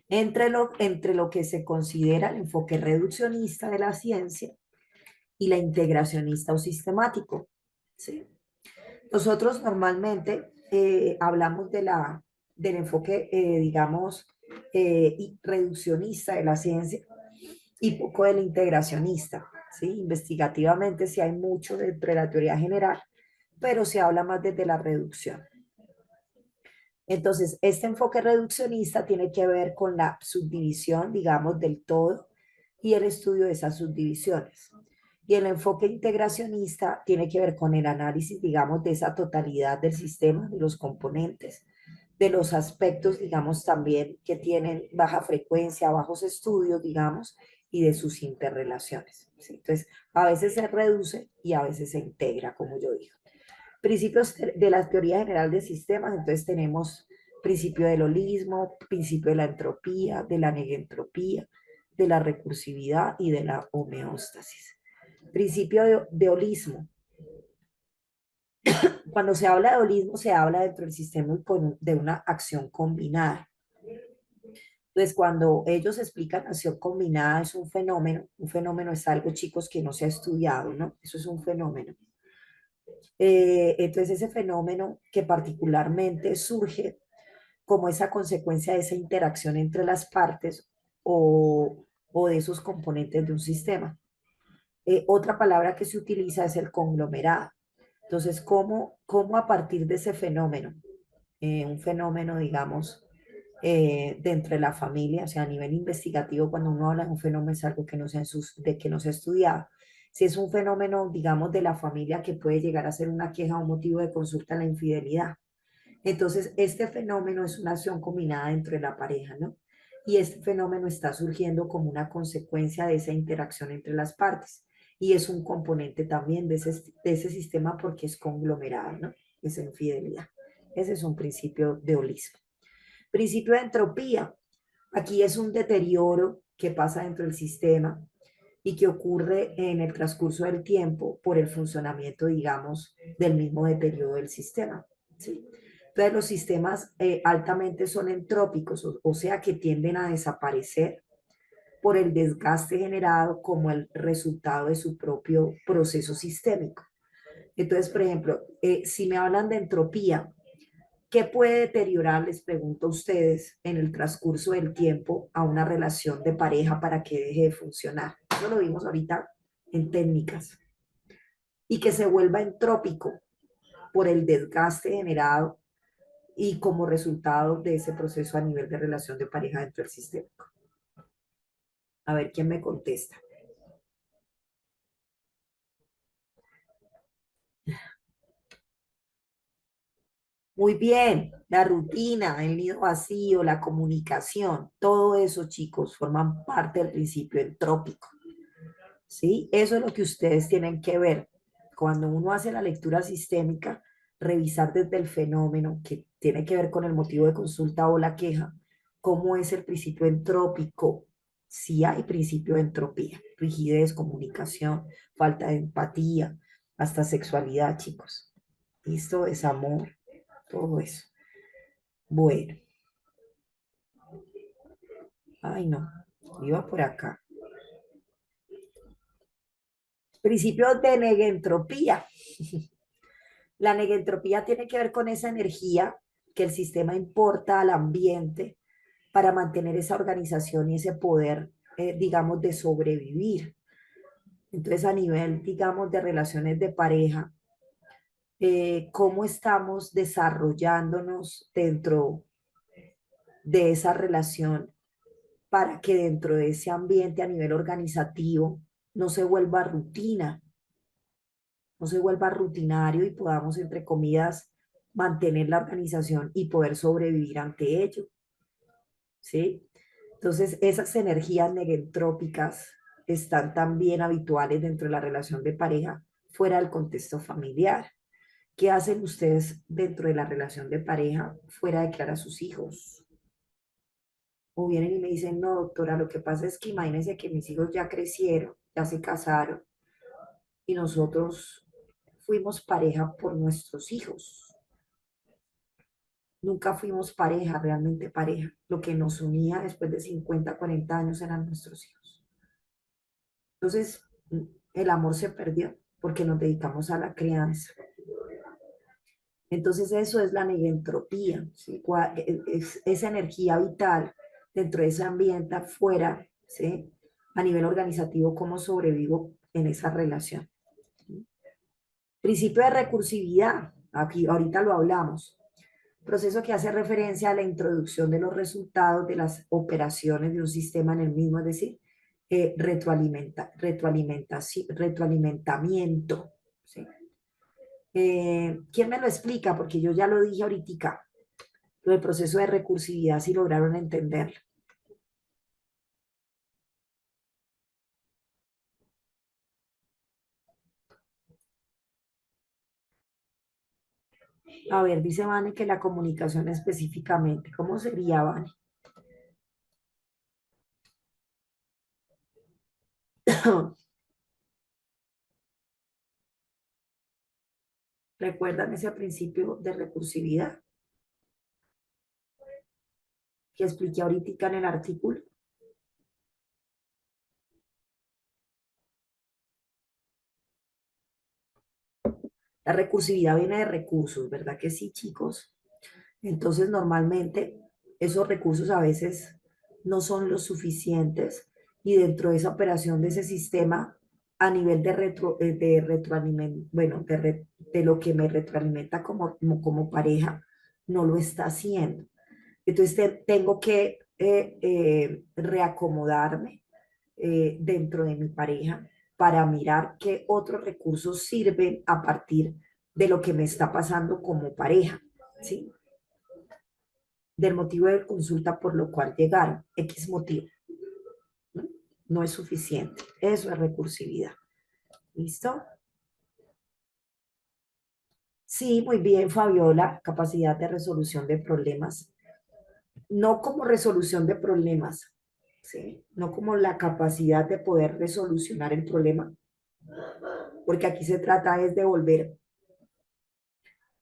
Entre lo que se considera el enfoque reduccionista de la ciencia y la integracionista o sistemático, ¿sí? Nosotros normalmente hablamos del enfoque, digamos, reduccionista de la ciencia y poco del integracionista, ¿sí? Investigativamente sí hay mucho dentro de la teoría general, pero se habla más desde la reducción. Entonces, este enfoque reduccionista tiene que ver con la subdivisión, digamos, del todo y el estudio de esas subdivisiones. Y el enfoque integracionista tiene que ver con el análisis, digamos, de esa totalidad del sistema, de los componentes, de los aspectos, digamos, también que tienen baja frecuencia, bajos estudios, digamos, y de sus interrelaciones, ¿sí? Entonces, a veces se reduce y a veces se integra, como yo digo. Principios de la teoría general de sistemas, entonces tenemos principio del holismo, principio de la entropía, de la negentropía, de la recursividad y de la homeostasis. Principio de holismo. Cuando se habla de holismo, se habla dentro del sistema de una acción combinada. Entonces, cuando ellos explican acción combinada, es un fenómeno es algo, chicos, que no se ha estudiado, ¿no? Eso es un fenómeno. Entonces, ese fenómeno que particularmente surge como esa consecuencia de esa interacción entre las partes o de esos componentes de un sistema. Otra palabra que se utiliza es el conglomerado. Entonces, ¿cómo a partir de ese fenómeno, un fenómeno, digamos, dentro de la familia, o sea, a nivel investigativo, cuando uno habla de un fenómeno es algo que no se de que no se ha estudiado. Si es un fenómeno, digamos, de la familia que puede llegar a ser una queja o un motivo de consulta en la infidelidad. Entonces, este fenómeno es una acción combinada dentro de la pareja, ¿no? Y este fenómeno está surgiendo como una consecuencia de esa interacción entre las partes. Y es un componente también de ese sistema porque es conglomerado, ¿no? Esa infidelidad. Ese es un principio de holismo. Principio de entropía. Aquí es un deterioro que pasa dentro del sistema y que ocurre en el transcurso del tiempo por el funcionamiento, digamos, del mismo deterioro del sistema, ¿sí? Entonces los sistemas altamente son entrópicos, o sea que tienden a desaparecer por el desgaste generado como el resultado de su propio proceso sistémico. Entonces, por ejemplo, si me hablan de entropía, ¿qué puede deteriorar, les pregunto a ustedes, en el transcurso del tiempo a una relación de pareja para que deje de funcionar? Eso lo vimos ahorita en técnicas. Y que se vuelva entrópico por el desgaste generado y como resultado de ese proceso a nivel de relación de pareja dentro del sistema. A ver quién me contesta. Muy bien, la rutina, el nido vacío, la comunicación, todo eso, chicos, forman parte del principio entrópico. ¿Sí? Eso es lo que ustedes tienen que ver. Cuando uno hace la lectura sistémica, revisar desde el fenómeno que tiene que ver con el motivo de consulta o la queja, cómo es el principio entrópico. Si hay principio de entropía, rigidez, comunicación, falta de empatía, hasta sexualidad, chicos. Esto es amor, todo eso. Bueno, ay no, iba por acá. Principio de negentropía. La negentropía tiene que ver con esa energía que el sistema importa al ambiente para mantener esa organización y ese poder, digamos, de sobrevivir. Entonces, a nivel, digamos, de relaciones de pareja, cómo estamos desarrollándonos dentro de esa relación para que dentro de ese ambiente a nivel organizativo no se vuelva rutina, no se vuelva rutinario y podamos, entre comillas, mantener la organización y poder sobrevivir ante ello, ¿sí? Entonces, esas energías negentrópicas están también habituales dentro de la relación de pareja fuera del contexto familiar. ¿Qué hacen ustedes dentro de la relación de pareja fuera de criar a sus hijos? O vienen y me dicen, no, doctora, lo que pasa es que imagínense que mis hijos ya crecieron, ya se casaron y nosotros fuimos pareja por nuestros hijos. Nunca fuimos pareja, realmente pareja. Lo que nos unía después de 50, 40 años eran nuestros hijos. Entonces, el amor se perdió porque nos dedicamos a la crianza. Entonces, eso es la negentropía, ¿sí? Es esa energía vital dentro de ese ambiente afuera, ¿sí? A nivel organizativo, cómo sobrevivo en esa relación. Principio de recursividad, aquí ahorita lo hablamos. Proceso que hace referencia a la introducción de los resultados de las operaciones de un sistema en el mismo, es decir, retroalimentamiento. ¿Sí? ¿Quién me lo explica? Porque yo ya lo dije ahorita, lo del proceso de recursividad, si lograron entenderlo. A ver, dice Vane que la comunicación específicamente, ¿cómo sería, Vane? ¿Recuerdan ese principio de recursividad que expliqué ahorita en el artículo? La recursividad viene de recursos, ¿verdad que sí, chicos? Entonces, normalmente esos recursos a veces no son los suficientes y dentro de esa operación de ese sistema, a nivel de retroalimentación, bueno, de lo que me retroalimenta como pareja, no lo está haciendo. Entonces, tengo que reacomodarme dentro de mi pareja para mirar qué otros recursos sirven a partir de lo que me está pasando como pareja, ¿sí? Del motivo de consulta por lo cual llegaron, X motivo, ¿no? No es suficiente. Eso es recursividad. ¿Listo? Sí, muy bien, Fabiola, capacidad de resolución de problemas. No como resolución de problemas, ¿sí? No como la capacidad de poder resolucionar el problema, porque aquí se trata es de volver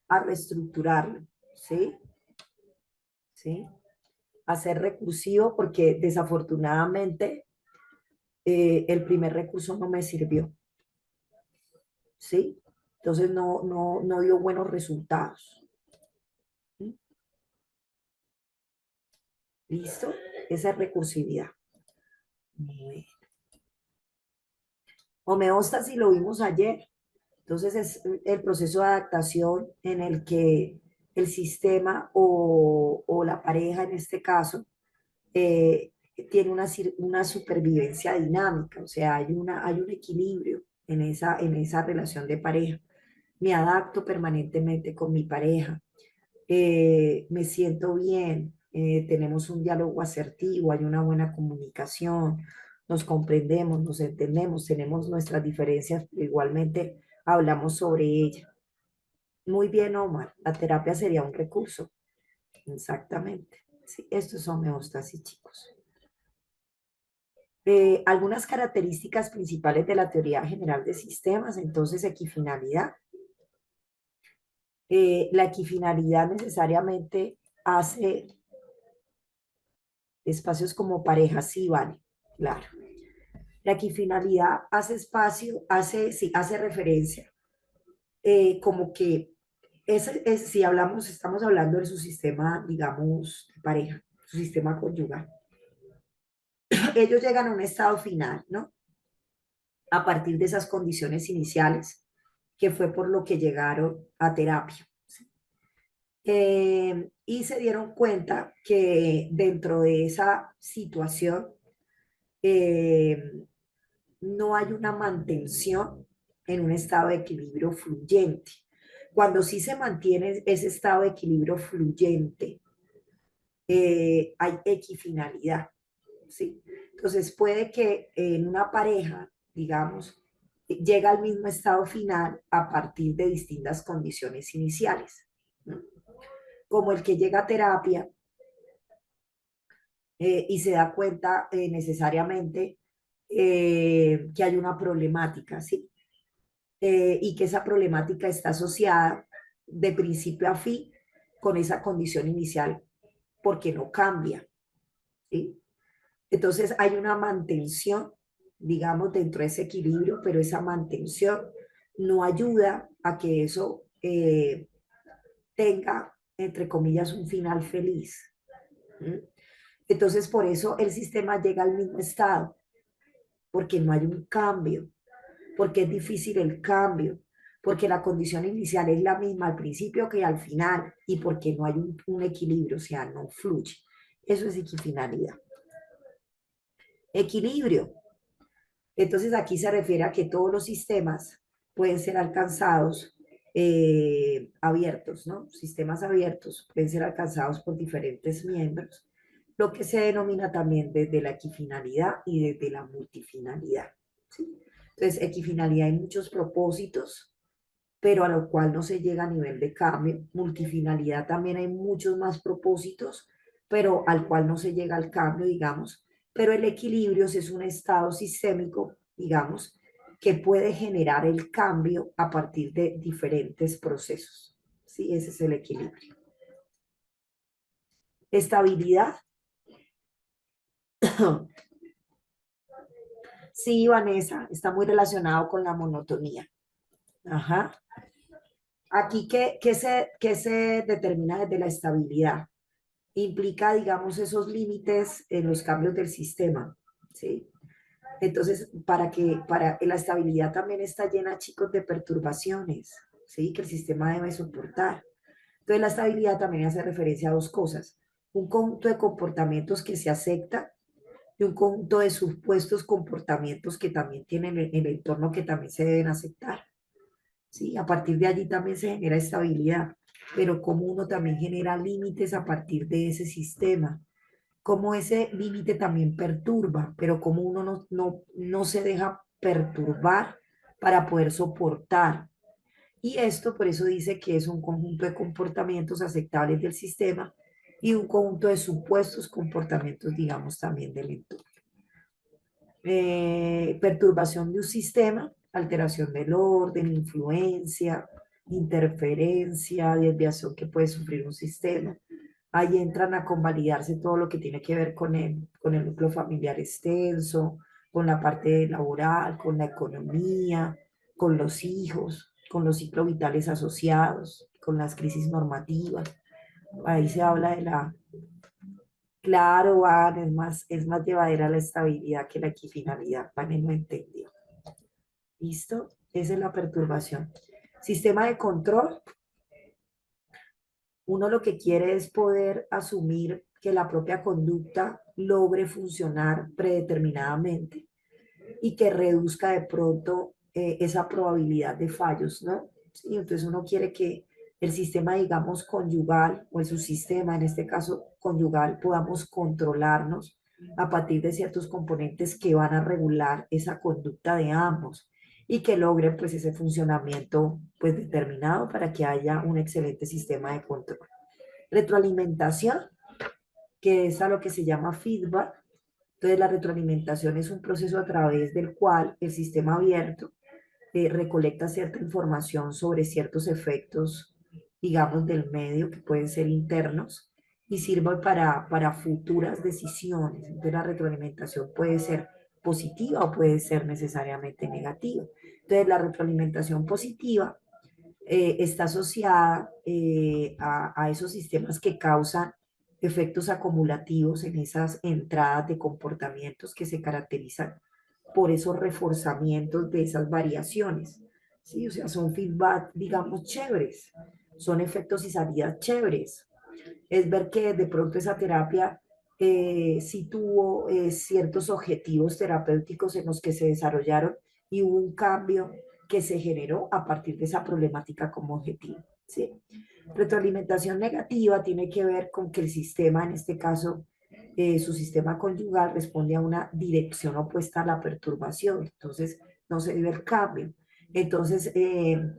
a reestructurarlo, ¿sí? ¿Sí? A ser recursivo porque desafortunadamente el primer recurso no me sirvió, ¿sí? Entonces no dio buenos resultados. ¿Sí? ¿Listo? Esa es recursividad. Muy homeostasis lo vimos ayer. Entonces es el proceso de adaptación en el que el sistema o la pareja en este caso eh, tiene una supervivencia dinámica, o sea, hay un equilibrio en esa relación de pareja. Me adapto permanentemente con mi pareja, me siento bien, tenemos un diálogo asertivo, hay una buena comunicación, nos comprendemos, nos entendemos, tenemos nuestras diferencias, pero igualmente hablamos sobre ellas. Muy bien, Omar, la terapia sería un recurso, exactamente. Sí, esto es homeostasis, chicos. Algunas características principales de la teoría general de sistemas, entonces equifinalidad. La equifinalidad necesariamente hace espacios como pareja, sí, vale, claro. La equifinalidad hace espacio, sí, hace referencia, como que si hablamos, estamos hablando de su sistema, digamos, de pareja, su sistema conyugal. Ellos llegan a un estado final, ¿no? A partir de esas condiciones iniciales, que fue por lo que llegaron a terapia. ¿Sí? Y se dieron cuenta que dentro de esa situación eh, no hay una mantención en un estado de equilibrio fluyente. Cuando sí se mantiene ese estado de equilibrio fluyente, hay equifinalidad, ¿sí? Entonces puede que en una pareja, digamos, llega al mismo estado final a partir de distintas condiciones iniciales, ¿no? Como el que llega a terapia y se da cuenta necesariamente que hay una problemática, ¿sí? Y que esa problemática está asociada de principio a fin con esa condición inicial porque no cambia, ¿sí? Entonces hay una mantención, digamos, dentro de ese equilibrio, pero esa mantención no ayuda a que eso tenga, entre comillas, un final feliz. ¿Mm? Entonces, por eso el sistema llega al mismo estado, porque no hay un cambio, porque es difícil el cambio, porque la condición inicial es la misma al principio que al final y porque no hay un equilibrio, o sea, no fluye. Eso es equifinalidad. Equilibrio. Entonces aquí se refiere a que todos los sistemas pueden ser alcanzados abiertos, ¿no? Sistemas abiertos pueden ser alcanzados por diferentes miembros, lo que se denomina también desde la equifinalidad y desde la multifinalidad, ¿sí? Entonces, equifinalidad hay muchos propósitos, pero a lo cual no se llega a nivel de cambio. Multifinalidad también hay muchos más propósitos, pero al cual no se llega al cambio, digamos. Pero el equilibrio es un estado sistémico, digamos, que puede generar el cambio a partir de diferentes procesos. Sí, ese es el equilibrio. Estabilidad. Sí, Vanessa, está muy relacionado con la monotonía. Ajá. Aquí, ¿qué se determina desde la estabilidad? Implica, digamos, esos límites en los cambios del sistema, ¿sí? Entonces, para la estabilidad también está llena, chicos, de perturbaciones, ¿sí? Que el sistema debe soportar. Entonces, la estabilidad también hace referencia a dos cosas: un conjunto de comportamientos que se acepta y un conjunto de supuestos comportamientos que también tienen el entorno que también se deben aceptar. ¿Sí? A partir de allí también se genera estabilidad, pero como uno también genera límites a partir de ese sistema, como ese límite también perturba, pero como uno no se deja perturbar para poder soportar. Y esto por eso dice que es un conjunto de comportamientos aceptables del sistema y un conjunto de supuestos comportamientos, digamos, también del entorno. Perturbación de un sistema, alteración del orden, influencia, interferencia, desviación que puede sufrir un sistema. Ahí entran a convalidarse todo lo que tiene que ver con el núcleo familiar extenso, con la parte laboral, con la economía, con los hijos, con los ciclos vitales asociados, con las crisis normativas. Ahí se habla de la. Claro, Van, es más llevadera la estabilidad que la equifinalidad. Van no entendió. ¿Listo? Esa es la perturbación. Sistema de control. Uno lo que quiere es poder asumir que la propia conducta logre funcionar predeterminadamente y que reduzca de pronto esa probabilidad de fallos, ¿no? Sí, entonces uno quiere que el sistema, digamos, conyugal o el subsistema, en este caso conyugal, podamos controlarnos a partir de ciertos componentes que van a regular esa conducta de ambos y que logren pues ese funcionamiento pues determinado para que haya un excelente sistema de control. Retroalimentación, que es a lo que se llama feedback. Entonces, la retroalimentación es un proceso a través del cual el sistema abierto recolecta cierta información sobre ciertos efectos, digamos, del medio que pueden ser internos y sirve para futuras decisiones. Entonces, la retroalimentación puede ser positiva o puede ser necesariamente negativa. Entonces, la retroalimentación positiva está asociada a esos sistemas que causan efectos acumulativos en esas entradas de comportamientos que se caracterizan por esos reforzamientos de esas variaciones. ¿Sí? O sea, son feedback, digamos, chéveres, son efectos y salidas chéveres. Es ver que de pronto esa terapia sí tuvo ciertos objetivos terapéuticos en los que se desarrollaron y hubo un cambio que se generó a partir de esa problemática como objetivo. ¿Sí? Retroalimentación negativa tiene que ver con que el sistema, en este caso, su sistema conyugal, responde a una dirección opuesta a la perturbación. Entonces, no se dio el cambio. Entonces, de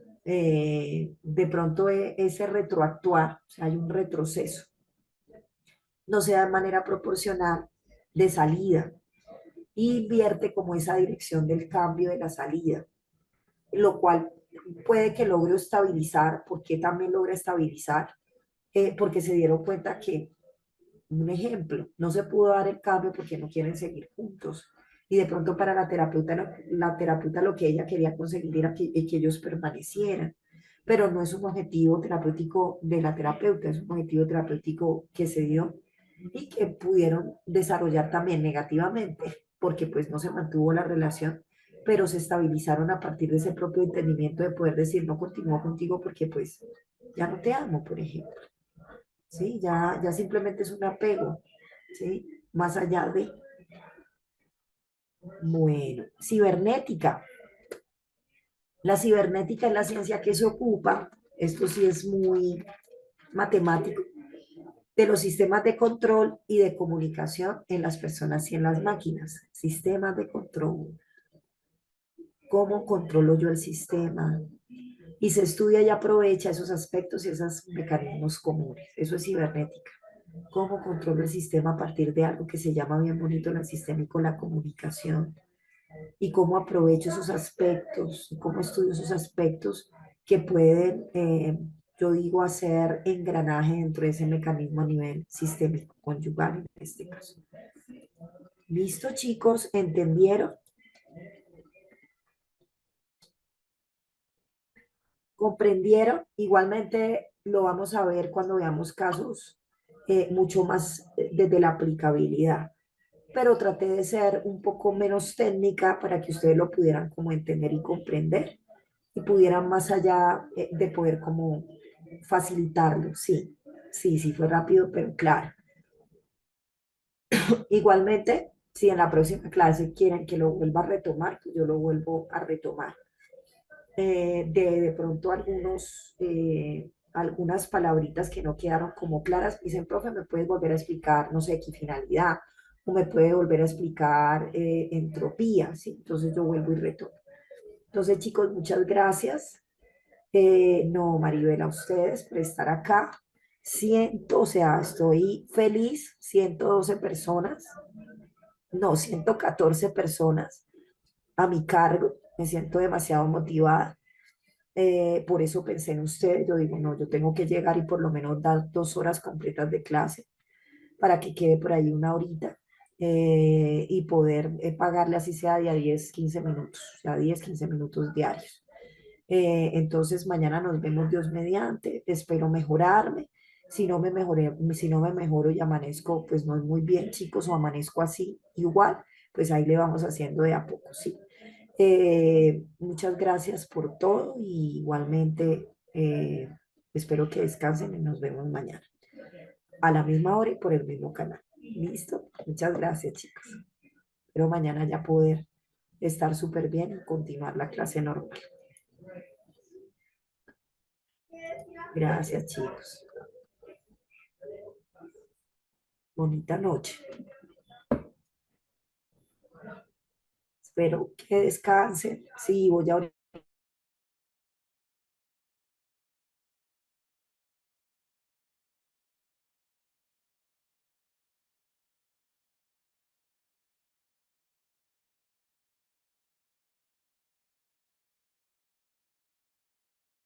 pronto ese retroactuar, o sea, hay un retroceso, no se da de manera proporcional de salida y invierte como esa dirección del cambio de la salida, lo cual puede que logre estabilizar. ¿Por qué también logra estabilizar? Porque se dieron cuenta que, un ejemplo, no se pudo dar el cambio porque no quieren seguir juntos. Y de pronto para la terapeuta lo que ella quería conseguir era que ellos permanecieran. Pero no es un objetivo terapéutico de la terapeuta, es un objetivo terapéutico que se dio y que pudieron desarrollar también negativamente, porque pues no se mantuvo la relación, pero se estabilizaron a partir de ese propio entendimiento de poder decir, no continúo contigo porque pues ya no te amo, por ejemplo. ¿Sí? Ya simplemente es un apego, ¿sí? Más allá de, bueno, cibernética. La cibernética es la ciencia que se ocupa, esto sí es muy matemático, de los sistemas de control y de comunicación en las personas y en las máquinas. Sistemas de control. ¿Cómo controlo yo el sistema? Y se estudia y aprovecha esos aspectos y esos mecanismos comunes. Eso es cibernética. ¿Cómo controlo el sistema a partir de algo que se llama bien bonito la sistémico, la comunicación? Y cómo aprovecho esos aspectos, y cómo estudio esos aspectos que pueden, yo digo, hacer engranaje dentro de ese mecanismo a nivel sistémico, conyugal en este caso. ¿Listo, chicos? ¿Entendieron? ¿Comprendieron? Igualmente lo vamos a ver cuando veamos casos mucho más desde la aplicabilidad, pero traté de ser un poco menos técnica para que ustedes lo pudieran como entender y comprender y pudieran más allá de poder como facilitarlo. Sí, sí, sí, fue rápido, pero claro. Igualmente, si en la próxima clase quieren que lo vuelva a retomar, pues yo lo vuelvo a retomar. De pronto algunas palabritas que no quedaron como claras, me dicen, profe, ¿me puedes volver a explicar, no sé, equifinalidad? O me puede volver a explicar entropía, ¿sí? Entonces yo vuelvo y retomo. Entonces, chicos, muchas gracias. No, Maribel, a ustedes por estar acá. Siento, o sea, estoy feliz, 112 personas, no, 114 personas a mi cargo. Me siento demasiado motivada. Por eso pensé en ustedes. Yo digo, no, yo tengo que llegar y por lo menos dar 2 horas completas de clase para que quede por ahí una horita y poder pagarle así sea de a 10 15 minutos, o sea, 10 15 minutos diarios. Entonces mañana nos vemos Dios mediante, espero mejorarme. Si no me mejoro y amanezco, pues no es muy bien, chicos, o amanezco así igual, pues ahí le vamos haciendo de a poco, sí. Muchas gracias por todo y igualmente espero que descansen y nos vemos mañana a la misma hora y por el mismo canal. ¿Listo? Muchas gracias, chicos. Espero mañana ya poder estar súper bien y continuar la clase normal. Gracias, chicos. Bonita noche. Espero que descansen. Sí, voy a